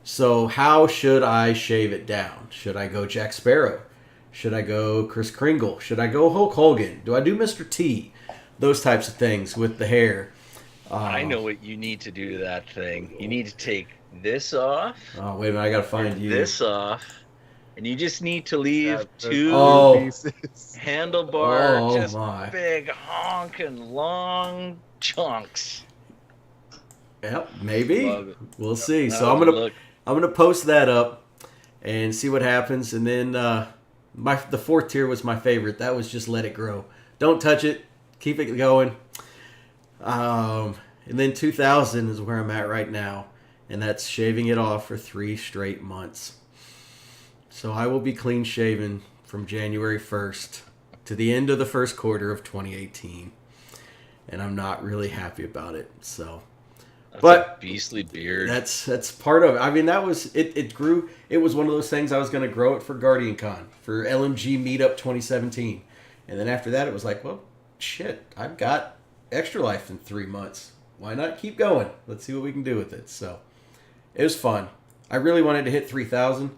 So how should I shave it down? Should I go Jack Sparrow? Should I go Kris Kringle? Should I go Hulk Hogan? Do I do Mr. T? Those types of things with the hair. I know what you need to do to that thing. You need to take this off. Oh, wait a minute. I got to find you. This off. And you just need to leave two handlebar, big honking long chunks. Yep, maybe. Love it. We'll see. That So would look I'm gonna post that up and see what happens. And then the fourth tier was my favorite. That was just let it grow. Don't touch it. Keep it going. And then 2000 is where I'm at right now, and that's shaving it off for 3 straight months. So I will be clean shaven from January 1st to the end of the first quarter of 2018, and I'm not really happy about it. So. that's But a beastly beard. that's part of it. I mean, that was it. It grew. It was one of those things. I was going to grow it for Guardian Con, for LMG Meetup 2017, and then after that, it was like, well, shit, I've got Extra Life in 3 months. Why not keep going? Let's see what we can do with it. So it was fun. I really wanted to hit 3,000.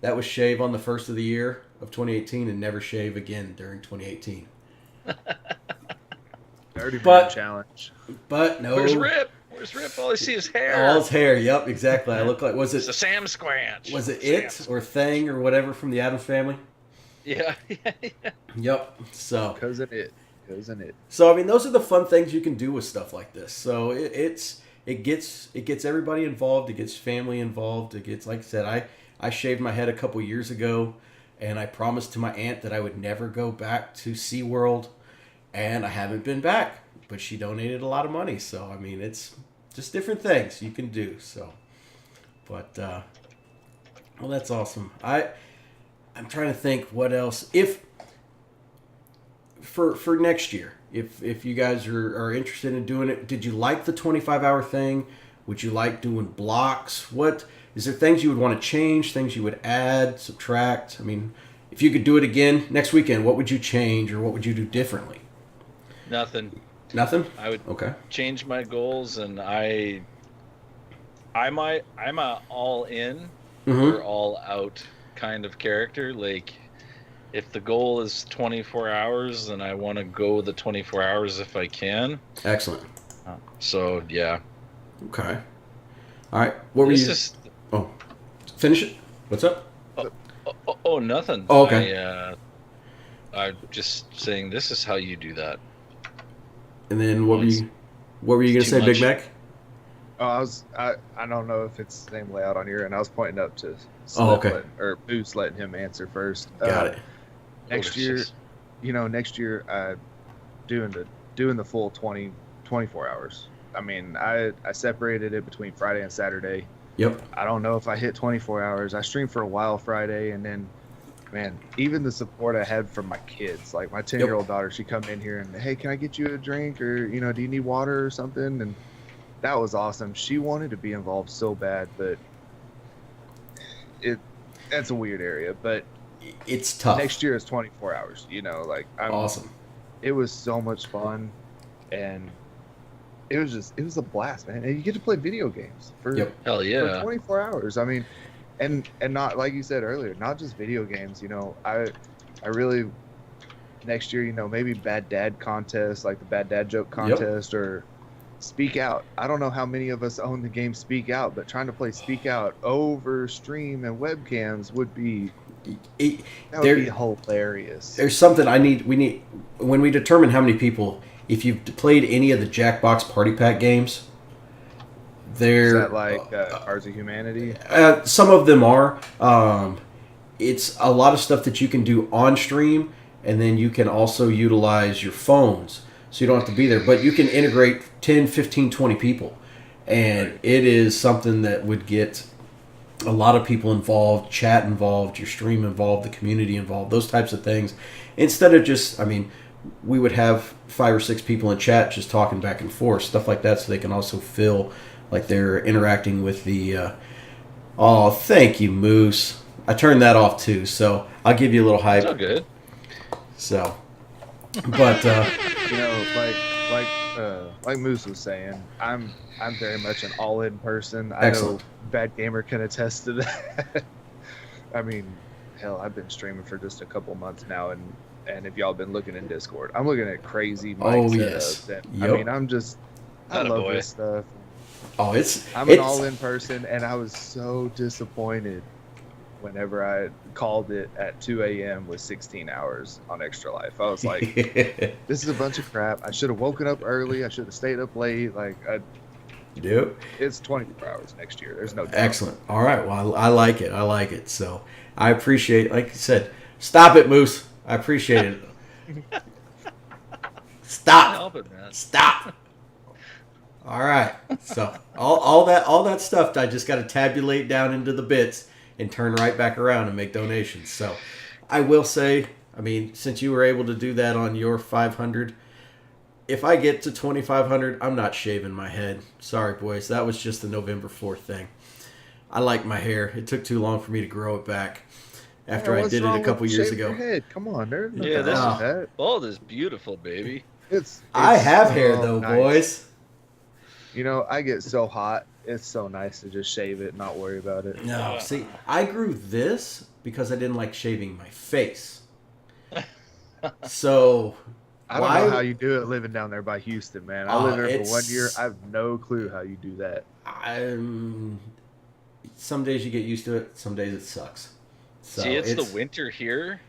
That was shave on the first of the year of 2018, and never shave again during 2018. Dirty But- man challenge. But no. Where's Rip? Where's Rip? All I see is hair. All his hair. Yep, exactly. I look like. Was It's a it? Sam Squanch. Was it Sam. or Thing or whatever from the Addams Family? Yeah. Yep. So. Cousin it. Cousin it. So I mean, those are the fun things you can do with stuff like this. So it gets everybody involved. It gets family involved. It gets, like I said, I shaved my head a couple years ago, and I promised to my aunt that I would never go back to SeaWorld, and I haven't been back. But she donated a lot of money, so I mean, it's just different things you can do. So, but well, that's awesome. I'm trying to think what else for next year, if you guys are interested in doing it. Did you like the 25-hour thing? Would you like doing blocks? What is there things you would want to change, things you would add, subtract? I mean, if you could do it again next weekend, what would you change, or what would you do differently? Nothing. I would Okay. change my goals, and I'm a all in Mm-hmm. or all out kind of character. Like, if the goal is 24 hours, then I want to go the 24 hours if I can. Excellent. So yeah. Okay. All right. What were This you? is Oh, finish it. What's up? nothing. Oh, okay. I'm just saying this is how you do that. And then what were you gonna too say, Big much. Mac? Oh, I don't know if it's the same layout on here, and I was pointing up to okay. or Boots letting him answer first. Got it. Next year, next year, doing the full 24 hours. I mean, I separated it between Friday and Saturday. Yep. I don't know if I hit 24 hours. I streamed for a while Friday, and then, man, even the support I had from my kids, like my 10-year-old daughter, she come in here and, hey, can I get you a drink, or do you need water or something? And that was awesome. She wanted to be involved so bad, but that's a weird area. But It's tough. next year is 24 hours. Awesome. It was so much fun, and it was a blast, man. And you get to play video games for Hell yeah. for 24 hours. I mean, and not, like you said earlier, not just video games. I really, next year, maybe bad dad contest, like the bad dad joke contest, or Speak Out. I don't know how many of us own the game Speak Out, but trying to play Speak Out over stream and webcams would be hilarious. There's something we need when we determine how many people. If you've played any of the Jackbox Party Pack games, Is that like Cards of Humanity? Some of them are. It's a lot of stuff that you can do on stream, and then you can also utilize your phones, so you don't have to be there. But you can integrate 10, 15, 20 people, and it is something that would get a lot of people involved, chat involved, your stream involved, the community involved, those types of things. Instead of just, we would have 5 or 6 people in chat just talking back and forth, stuff like that, so they can also feel like they're interacting with the oh, thank you, Moose. I turned that off too, so I'll give you a little hype. It's all good. So, but like Moose was saying, I'm very much an all-in person. Excellent. I know Bad Gamer can attest to that. I mean, hell, I've been streaming for just a couple months now, and if y'all been looking in Discord, I'm looking at crazy mic setups. And, Yep. I mean, I love Attaboy. this stuff. I'm an all-in person, and I was so disappointed whenever I called it at 2 a.m. with 16 hours on Extra Life. I was like, this is a bunch of crap. I should have woken up early. I should have stayed up late. Yep. It's 24 hours next year. There's no doubt. Excellent. All right. Well, I like it. I like it. So I appreciate, like you said, stop it, Moose. I appreciate it. Stop. Help it, man. Stop. All right. So all that stuff, I just got to tabulate down into the bits and turn right back around and make donations. So I will say, I mean, since you were able to do that on your 500, if I get to 2,500, I'm not shaving my head. Sorry, boys. That was just the November 4th thing. I like my hair. It took too long for me to grow it back after I did it a couple years ago. Your head? Come on, there's nothing Yeah, this wrong is with that. bald is beautiful, baby. I have hair, so though, nice. boys. You know, I get so hot. It's so nice to just shave it and not worry about it. No, see, I grew this because I didn't like shaving my face. So I don't know how you do it living down there by Houston, man. I lived there for 1 year. I have no clue how you do that. Some days you get used to it. Some days it sucks. So See, it's the winter here,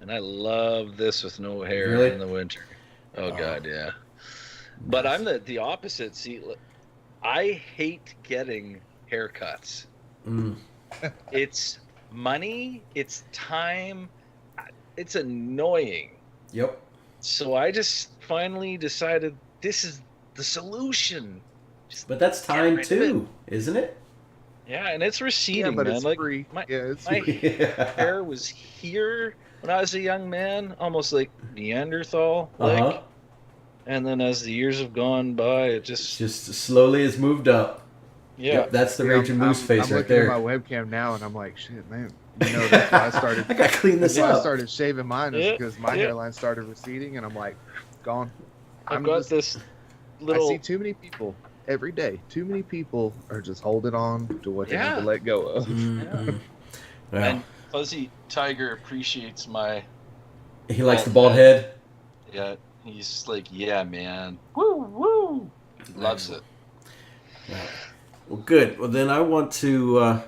and I love this with no hair Really? in the winter. Oh God, yeah. But I'm the opposite. See, I hate getting haircuts. It's money. It's time. It's annoying. Yep. So I just finally decided this is the solution. But that's time too, isn't it? Yeah, and it's receding, Yeah, but man. it's Like free. my it's hair was here when I was a young man, almost like Neanderthal, like. And then as the years have gone by, it just slowly has moved up. Yeah, yep, that's the Raging Moose face I'm right there. I'm looking at my webcam now, and I'm like, shit, man. You know, that's why I started. I gotta clean this up. up. I started shaving mine is because my hairline started receding, and I'm like, gone. I've got this little. I see too many people every day. Too many people are just holding on to what they need to let go of. Mm-hmm. Yeah. And Fuzzy Tiger appreciates my. He likes the bald head. Yeah, he's like, yeah, man, woo woo, he loves it. Yeah. Well, good. Well, then I want to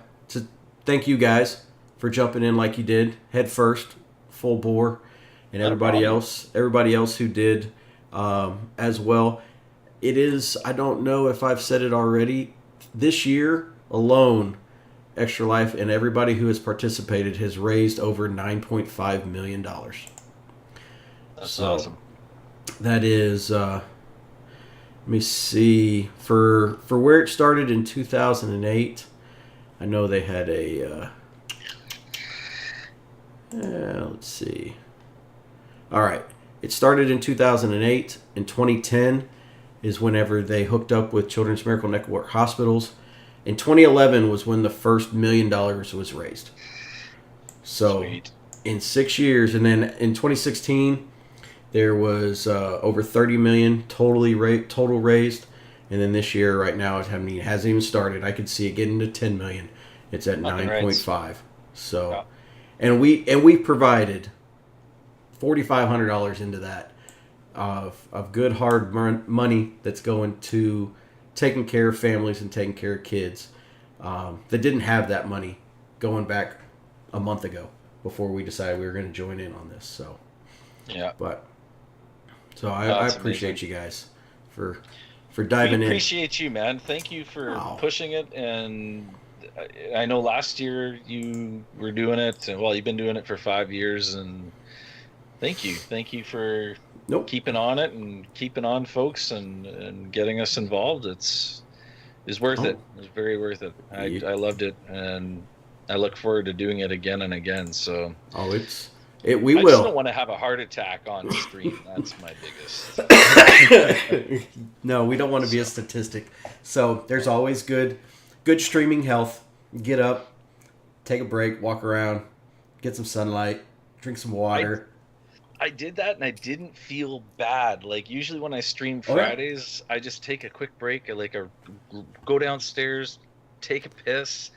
thank you guys for jumping in like you did, head first, full bore, and everybody else who did as well. It is, I don't know if I've said it already, this year alone, Extra Life and everybody who has participated has raised over $9.5 million. That's awesome. That is, let me see, for where it started in 2008, I know they had a, let's see. All right. It started in 2008. In 2010 is whenever they hooked up with Children's Miracle Network hospitals. In 2011 was when the first $1 million was raised. So Sweet. In 6 years, and then in 2016 there was over 30 million total raised, and then this year right now it hasn't even started. I could see it getting to 10 million. It's at 9.5. So. Yeah. And we provided $4,500 into that of good hard money that's going to taking care of families and taking care of kids that didn't have that money going back a month ago before we decided we were going to join in on this. So yeah, so I appreciate amazing. You guys for diving in. We appreciate you, man. Thank you for pushing it. And I know last year you were doing it, and well, you've been doing it for 5 years, and thank you for keeping on it and keeping on folks and getting us involved. It's worth it. It's very worth it. I loved it, and I look forward to doing it again and again. So we I will. just don't want to have a heart attack on stream. That's my biggest. No, we don't want to be a statistic. So there's always good streaming health. Get up, take a break, walk around, get some sunlight, drink some water. I did that and I didn't feel bad. Like usually when I stream Fridays, I just take a quick break. I go downstairs, take a piss,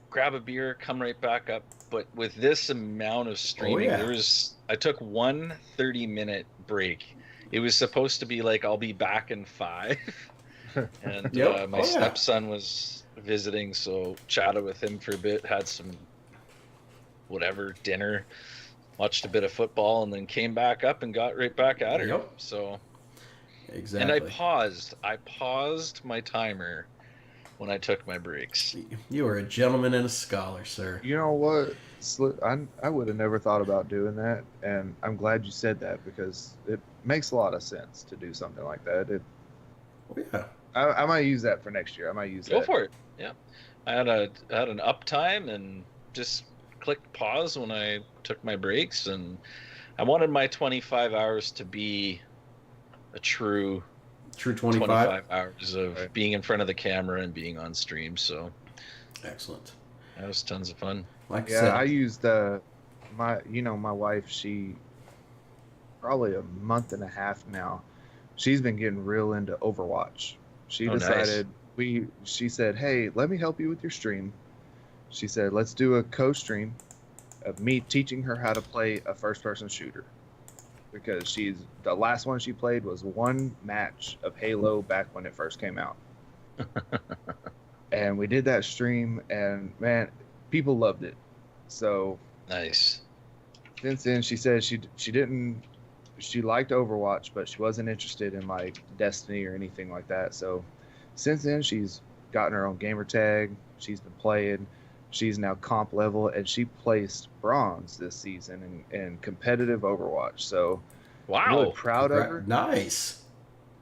grab a beer, come right back up. But with this amount of streaming, I took one 30-minute break. It was supposed to be like I'll be back in 5. And my stepson was visiting, so chatted with him for a bit, had some dinner, watched a bit of football, and then came back up and got right back at her. So Exactly. And I paused my timer when I took my breaks. You are a gentleman and a scholar, sir. You know what? I would have never thought about doing that, and I'm glad you said that because it makes a lot of sense to do something like that. Oh, yeah. I might use that for next year. I might use Go that. for it. Yeah. I had an uptime and just clicked pause when I took my breaks, and I wanted my 25 hours to be a true True 25. 25 hours of Right. being in front of the camera and being on stream. So Excellent. that was tons of fun. Like I Yeah, said, I used my wife. She probably a month and a half now. She's been getting real into Overwatch. She Oh, nice. decided she said, "Hey, let me help you with your stream." She said, "Let's do a co-stream of me teaching her how to play a first-person shooter." Because the last one she played was one match of Halo back when it first came out. And we did that stream, and man, people loved it. So Nice. since then, she said she liked Overwatch, but she wasn't interested in like Destiny or anything like that. So since then, she's gotten her own gamer tag. She's been playing. She's now comp level, and she placed bronze this season in competitive Overwatch. So I'm really Wow. proud of her. Nice.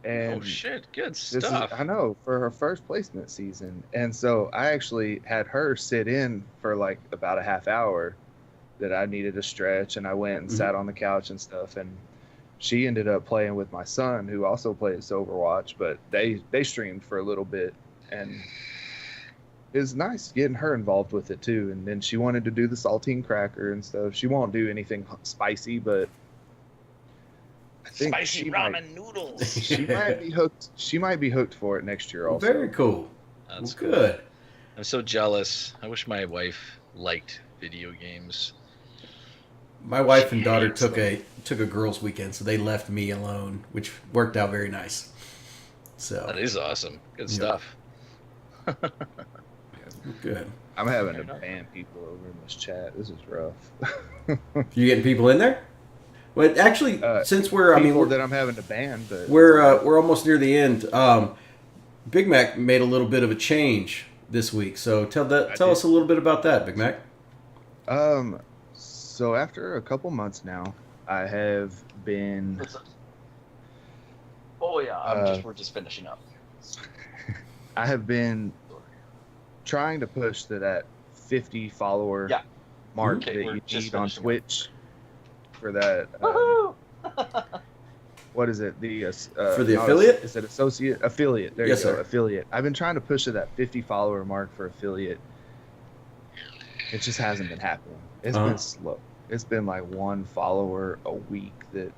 And Oh shit. Good this is, stuff. I know, for her first placement season. And so I actually had her sit in for like about a half hour that I needed to stretch, and I went and sat on the couch and stuff, and she ended up playing with my son, who also plays Overwatch, but they streamed for a little bit, and it was nice getting her involved with it too. And then she wanted to do the saltine cracker and stuff. She won't do anything spicy, but I think Spicy ramen noodles. she might be hooked. She might be hooked for it next year. Also, Very cool. That's Well, good. I'm so jealous. I wish my wife liked video games. My wife and daughter Hates took a girls' weekend, so they left me alone, which worked out very nice. So That is awesome. Good Yeah. stuff. good. I'm having to ban people over in this chat. This is rough. You getting people in there? Well, actually, since we're People that I'm having to ban, but we're almost near the end. Big Mac made a little bit of a change this week, so tell us a little bit about that, Big Mac. So after a couple months now, I have been. Oh yeah, we're just finishing up. I have been trying to push to that 50 follower mark Okay, that we're you just need on finishing up. Twitch for that. What is it? For the not affiliate? Is it affiliate? There Yes, you go, sir. affiliate. I've been trying to push to that 50 follower mark for affiliate. It just hasn't been happening. It's been slow. It's been like one follower a week and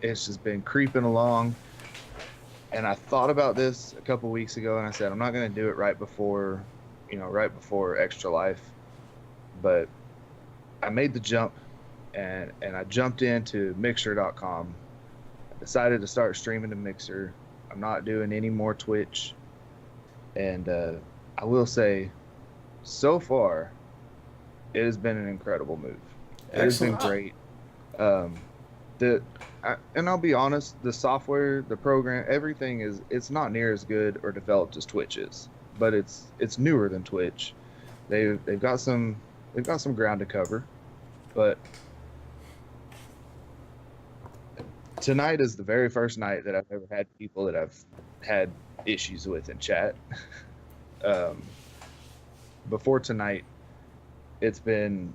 it's just been creeping along. And I thought about this a couple weeks ago, and I said I'm not going to do it right before Extra Life, but I made the jump, and I jumped into Mixer.com. I decided to start streaming to Mixer. I'm not doing any more Twitch, and I will say, so far, it has been an incredible move. It has been Excellent. great. And I'll be honest, the software, the program, everything it's not near as good or developed as Twitch is, but it's newer than Twitch. They've got some ground to cover, but tonight is the very first night that I've ever had people that I've had issues with in chat. Before tonight, it's been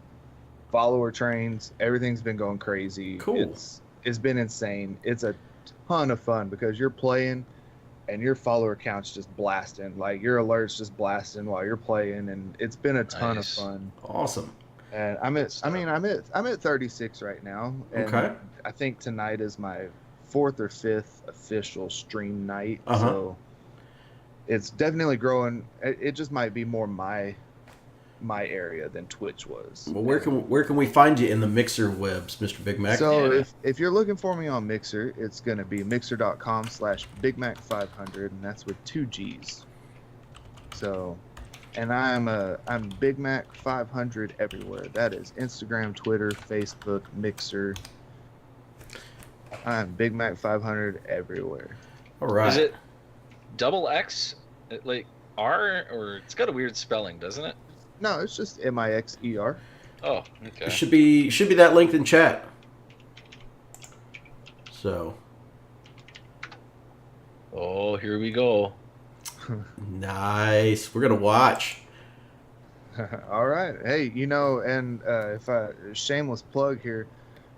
follower trains. Everything's been going crazy. Cool. It's been insane. It's a ton of fun because you're playing and your follower count's just blasting. Like your alerts just blasting while you're playing, and it's been a ton of fun. Awesome. And I'm at 36 right now. And Okay. I think tonight is my 4th or 5th official stream night. Uh-huh. So it's definitely growing. It just might be more my area than Twitch was. Well, where can we find you in the Mixer webs, Mr. Big Mac? So if you're looking for me on Mixer, it's going to be mixer.com/BigMac500, and that's with 2 G's. So, and I'm Big Mac 500 everywhere. That is Instagram, Twitter, Facebook, Mixer. I'm Big Mac 500 everywhere. All right. Is it double X, like R, or it's got a weird spelling, doesn't it? No, it's just MIXER. Oh, It okay. should be that linked in chat. So Oh, here we go. nice. We're gonna watch. All right. Hey, and if I shameless plug here,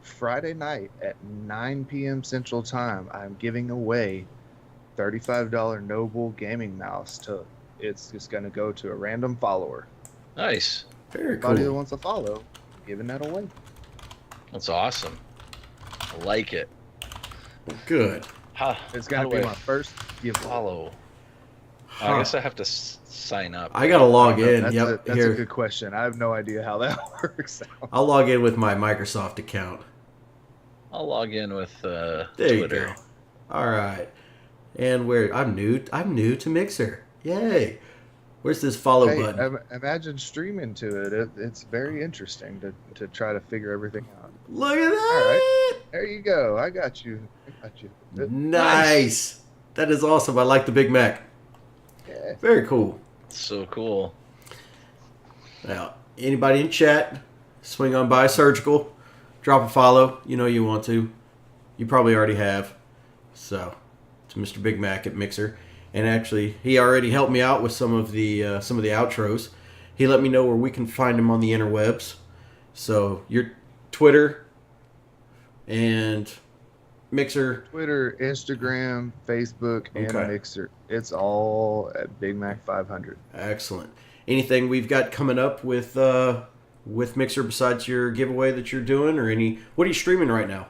Friday night at 9 p.m. Central Time, I'm giving away $35 Noble gaming mouse. It's just going to go to a random follower. Nice. Very Anybody that cool. wants to follow, giving that away. That's awesome. I like it. Good. It's got to be my first giveaway. follow. Huh. I guess I have to sign up. I gotta log in. That's, Yep. that's Here, a good question. I have no idea how that works out. I'll log in with my Microsoft account. I'll log in with There Twitter. you go. All right. And where I'm new to Mixer. Yay. Where's this follow Hey, button? imagine streaming to it. It's very interesting to try to figure everything out. Look at that. There you go. I got you. Nice. That is awesome. I like the Big Mac. Yeah. Very cool. So cool. Now, anybody in chat, swing on by Surgical, drop a follow. You know you want to. You probably already have. So, to Mr. Big Mac at Mixer. And actually, he already helped me out with some of the outros. He let me know where we can find him on the interwebs. So, your Twitter and Mixer. Twitter, Instagram, Facebook, and Okay. Mixer. It's all at Big Mac 500. Excellent. Anything we've got coming up with Mixer besides your giveaway that you're doing, or what are you streaming right now?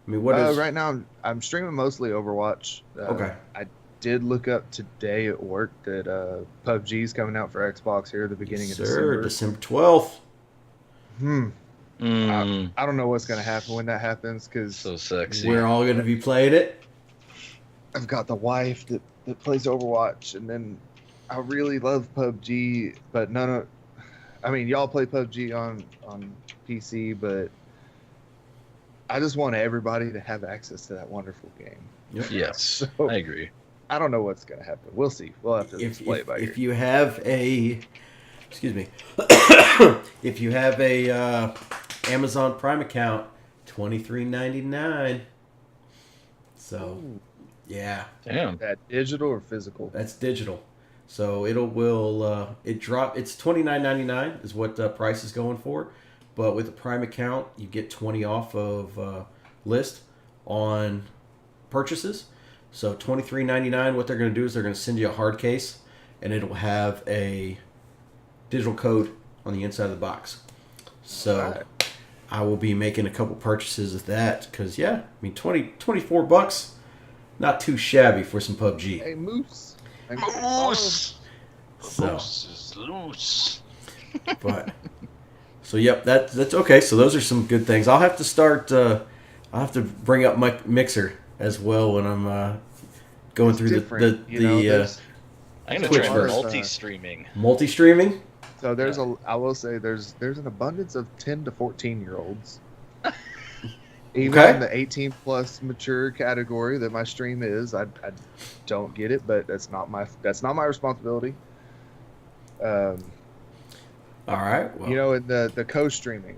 I mean, what is Right now, I'm streaming mostly Overwatch. Okay. I did look up today at work that PUBG's coming out for Xbox here at the beginning of December. December 12th. I don't know what's going to happen when that happens because So sexy. We're all going to be playing it. I've got the wife that plays Overwatch, and then I really love PUBG, but y'all play PUBG on PC, but I just want everybody to have access to that wonderful game. Yep. Yes, So- I agree. I don't know what's going to happen. We'll see. We'll have to play it by ear. If you have a, excuse me, if you have a Amazon Prime account, $23.99. So, yeah, Damn. That digital or physical? that's digital. So it drop. It's $29.99 is what the price is going for, but with a Prime account, you get 20 off of list on purchases. So $23.99. What they're going to do is they're going to send you a hard case, and it'll have a digital code on the inside of the box. So Alright. I will be making a couple purchases of that because I mean $24, not too shabby for some PUBG. Hey, Moose. Moose. So, Moose is loose. but so yep, that's okay. So those are some good things. I'll have to start. I'll have to bring up my Mixer as well when I'm going It's through different, the I'm gonna Twitch try verse. multi-streaming. multi-streaming. So I will say there's an abundance of 10 to 14-year-olds. Even Okay. in the 18 plus mature category that my stream is, I don't get it, but that's not my responsibility. All right. Well, In the co-streaming,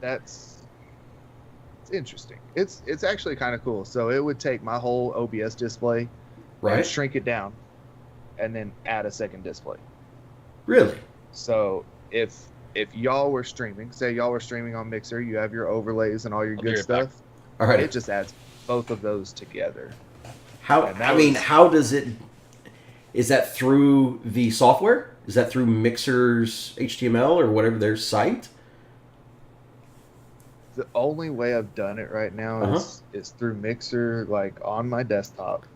it's interesting. It's actually kind of cool. So it would take my whole OBS display and right. shrink it down, and then add a second display. Really. So if y'all were streaming, say y'all were streaming on Mixer, you have your overlays and all your I'll be good right back. stuff. All right. It just adds both of those together. How? and that I mean, was- how does it? Is that through the software? Is that through Mixer's HTML or whatever their site? The only way I've done it right now is through Mixer, like on my desktop.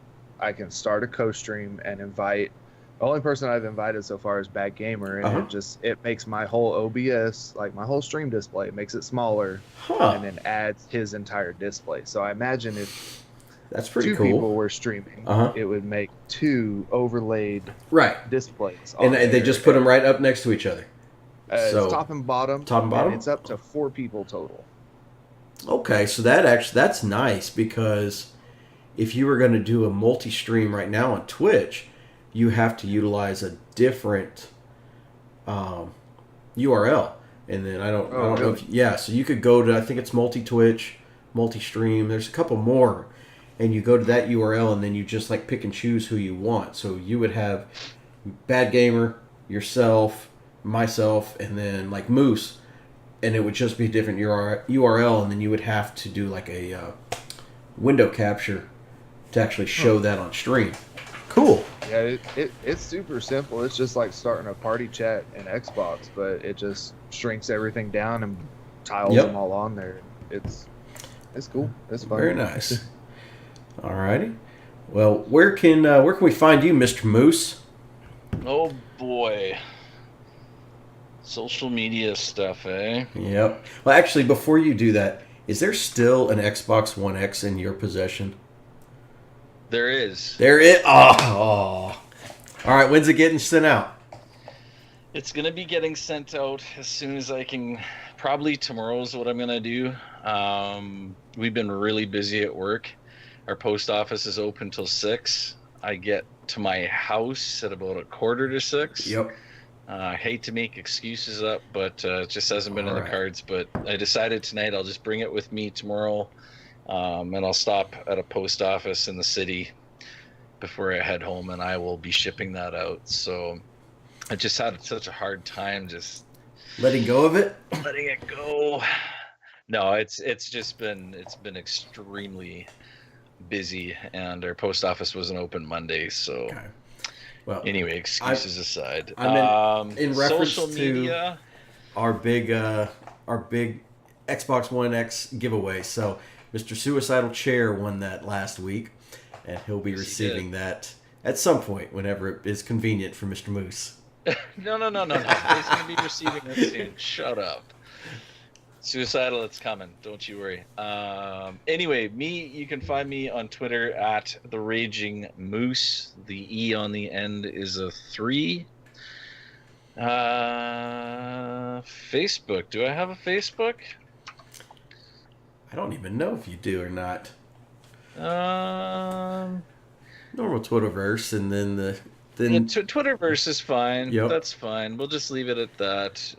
I can start a co-stream and invite. The only person I've invited so far is Bad Gamer, and it makes my whole OBS, like my whole stream display, it makes it smaller, Huh. and then adds his entire display. So I imagine if That's pretty two cool. people were streaming, it would make two overlaid Right. displays. And on they there. just put them right up next to each other. So- It's top and bottom. Top and bottom? It's up to 4 people total. Okay, so that's nice because if you were going to do a multi-stream right now on Twitch, you have to utilize a different URL, and then I don't know really? if yeah. So you could go to I think it's multi-Twitch, multi-stream. There's a couple more, and you go to that URL, and then you just like pick and choose who you want. So you would have Bad Gamer, yourself, myself, and then like Moose, and it would just be a different URL, and then you would have to do like a window capture to actually show that on stream. Cool. Yeah, it's super simple. It's just like starting a party chat in Xbox, but it just shrinks everything down and tiles Yep. them all on there. It's cool. It's fun. Very nice. Alrighty. Well, where can we find you, Mr. Moose? Oh boy. Social media stuff, eh? Yep. Well, actually, before you do that, is there still an Xbox One X in your possession? There is. There is. Oh. All right. When's it getting sent out? It's gonna be getting sent out as soon as I can. Probably tomorrow is what I'm gonna do. We've been really busy at work. Our post office is open till 6. I get to my house at about 5:45. Yep. I hate to make excuses up, but it just hasn't been in the cards. But I decided tonight I'll just bring it with me tomorrow, and I'll stop at a post office in the city before I head home, and I will be shipping that out. So I just had such a hard time just letting go of it. Letting it go. No, it's been extremely busy, and our post office wasn't open Monday, so. Okay. Well, anyway, excuses aside. In reference social media, to our big Xbox One X giveaway. So, Mr. Suicidal Chair won that last week, and he'll be receiving that at some point whenever it is convenient for Mr. Moose. No. He's going to be receiving it soon. Shut up. Suicidal, it's coming. Don't you worry. Anyway, you can find me on Twitter at The Raging Moose. The E on the end is a 3. Facebook. Do I have a Facebook? I don't even know if you do or not. Normal Twitterverse, and then Twitterverse is fine. Yep. That's fine. We'll just leave it at that.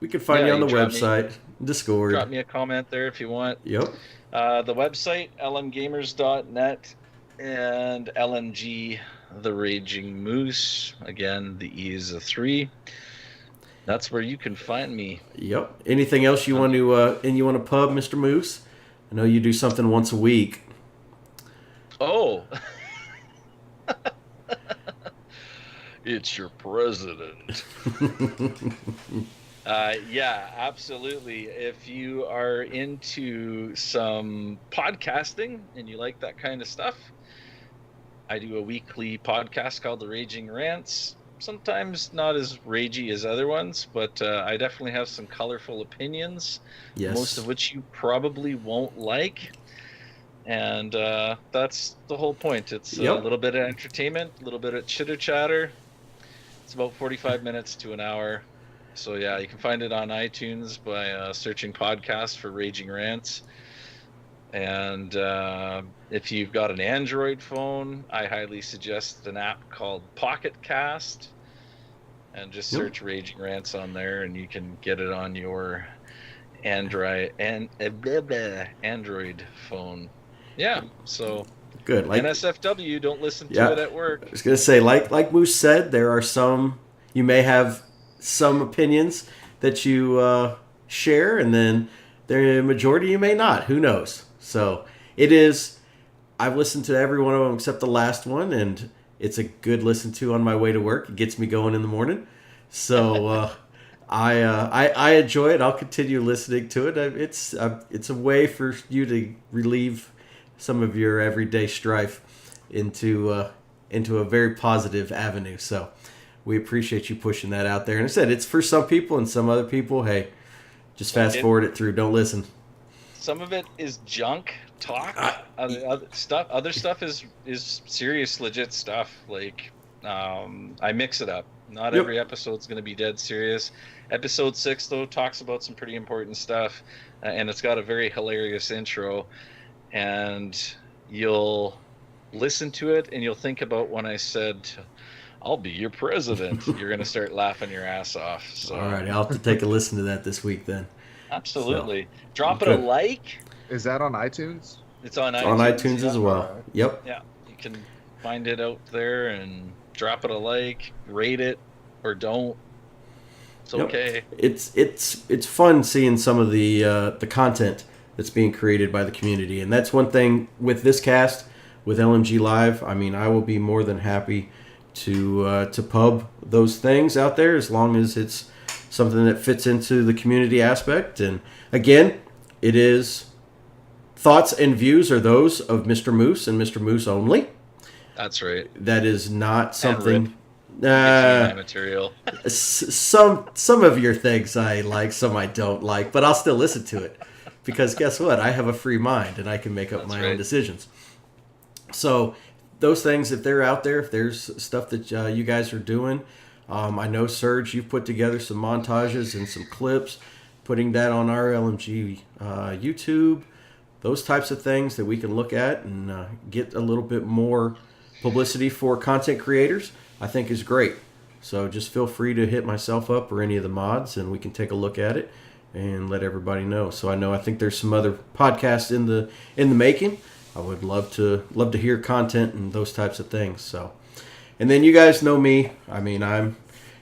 We can find you on the website, Discord. Drop me a comment there if you want. Yep. The website, lmgamers.net, and LMG, The Raging Moose. Again, the E is a 3. That's where you can find me. Yep. Anything else you want to pub, Mr. Moose? I know you do something once a week. Oh. It's your president. Yeah, absolutely. If you are into some podcasting and you like that kind of stuff, I do a weekly podcast called The Raging Rants. Sometimes not as ragey as other ones, but I definitely have some colorful opinions, yes. Most of which you probably won't like. And that's the whole point. It's a little bit of entertainment, a little bit of chitter-chatter. It's about 45 minutes to an hour. So, yeah, you can find it on iTunes by searching podcast for Raging Rants. And if you've got an Android phone, I highly suggest an app called Pocket Cast. And just search Raging Rants on there, and you can get it on your Android phone. Yeah, so... Good. Like NSFW, don't listen to it at work. I was going to say, like Moose said, there are you may have some opinions that you share, and then the majority you may not. Who knows? So I've listened to every one of them except the last one, and it's a good listen to on my way to work. It gets me going in the morning. So I enjoy it. I'll continue listening to it. It's a way for you to relieve some of your everyday strife into a very positive avenue. So we appreciate you pushing that out there. And I said, it's for some people, and some other people, hey, just fast forward it through. Don't listen. Some of it is junk talk. Other stuff is serious, legit stuff. Like I mix it up. Not Yep. every episode's going to be dead serious. Episode 6, though, talks about some pretty important stuff, and it's got a very hilarious intro. And you'll listen to it, and you'll think about when I said, "I'll be your president." You're going to start laughing your ass off. So, All right, I'll have to take a listen to that this week then. absolutely. Drop it a good. like. Is that on iTunes? It's on It's iTunes. on iTunes yeah. as well. Alright. Yep. Yeah, you can find it out there and drop it a like, rate it, or don't. It's Yep. okay. It's fun seeing some of the content that's being created by the community, and that's one thing with this cast with LMG Live. I mean, I will be more than happy to pub those things out there as long as it's something that fits into the community aspect. And again, it is thoughts and views are those of Mr. Moose and Mr. Moose only. That's right. That is not something. My material. Some of your things I like, some I don't like, but I'll still listen to it because guess what? I have a free mind and I can make up That's my right. own decisions. So those things, if they're out there, if there's stuff that you guys are doing, I know Serge, you've put together some montages and some clips, putting that on our LMG YouTube, those types of things that we can look at and get a little bit more publicity for content creators, I think is great. So just feel free to hit myself up or any of the mods, and we can take a look at it and let everybody know. So I think there's some other podcasts in the making. I would love to hear content and those types of things. So, and then you guys know me. I mean, I'm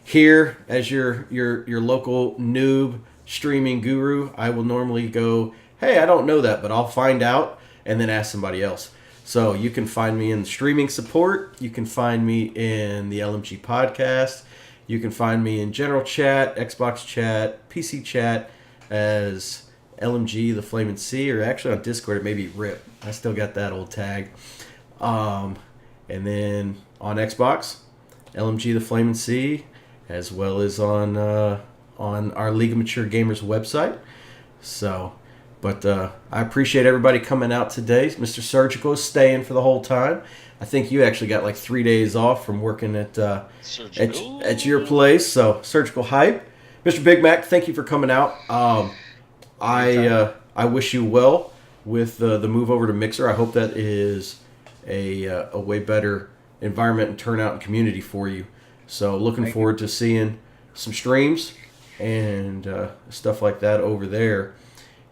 here as your local noob streaming guru. I will normally go, hey, I don't know that, but I'll find out and then ask somebody else. So you can find me in streaming support. You can find me in the LMG podcast. You can find me in general chat, Xbox chat, PC chat as LMG TheFlaminC, or actually on Discord it may be RIP. I still got that old tag. And then on Xbox, LMG TheFlaminC, as well as on our League of Mature Gamers website. So, but I appreciate everybody coming out today. Mr. Surgical is staying for the whole time. I think you actually got like 3 days off from working at your place. So Surgical hype. Mr. Big Mac, thank you for coming out. I wish you well with the move over to Mixer. I hope that is a way better environment and turnout and community for you. So looking forward to seeing some streams and stuff like that over there.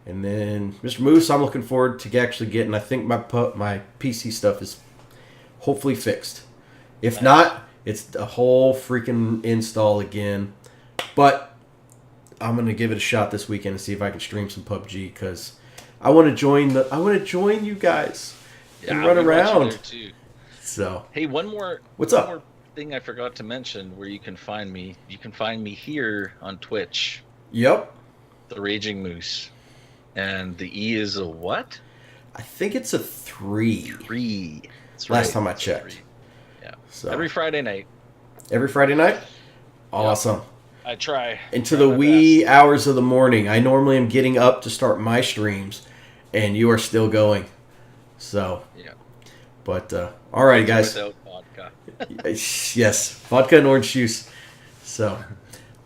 And then Mr. Moose, I'm looking forward to actually getting, I think my PC stuff is hopefully fixed. If not, it's a whole freaking install again. But I'm gonna give it a shot this weekend and see if I can stream some PUBG because I want to join you guys and run around. Too. So hey, one more thing I forgot to mention where you can find me. You can find me here on Twitch. Yep. The Raging Moose. And the E is a what? I think it's a 3. 3. That's Last time I checked. 3. Yeah. So Every Friday night. Every Friday night? Awesome. I try. Into the wee hours of the morning. I normally am getting up to start my streams, and you are still going. So, yeah. But, alrighty, guys. Without vodka. Yes, vodka and orange juice. So,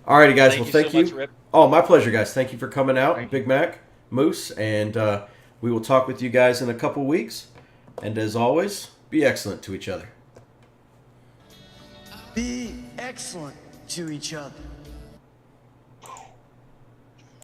alrighty, guys. Thank you. So much, Rip. Oh, my pleasure, guys. Thank you for coming out, Big Mac, Moose, and we will talk with you guys in a couple weeks. And as always, be excellent to each other. Be excellent to each other.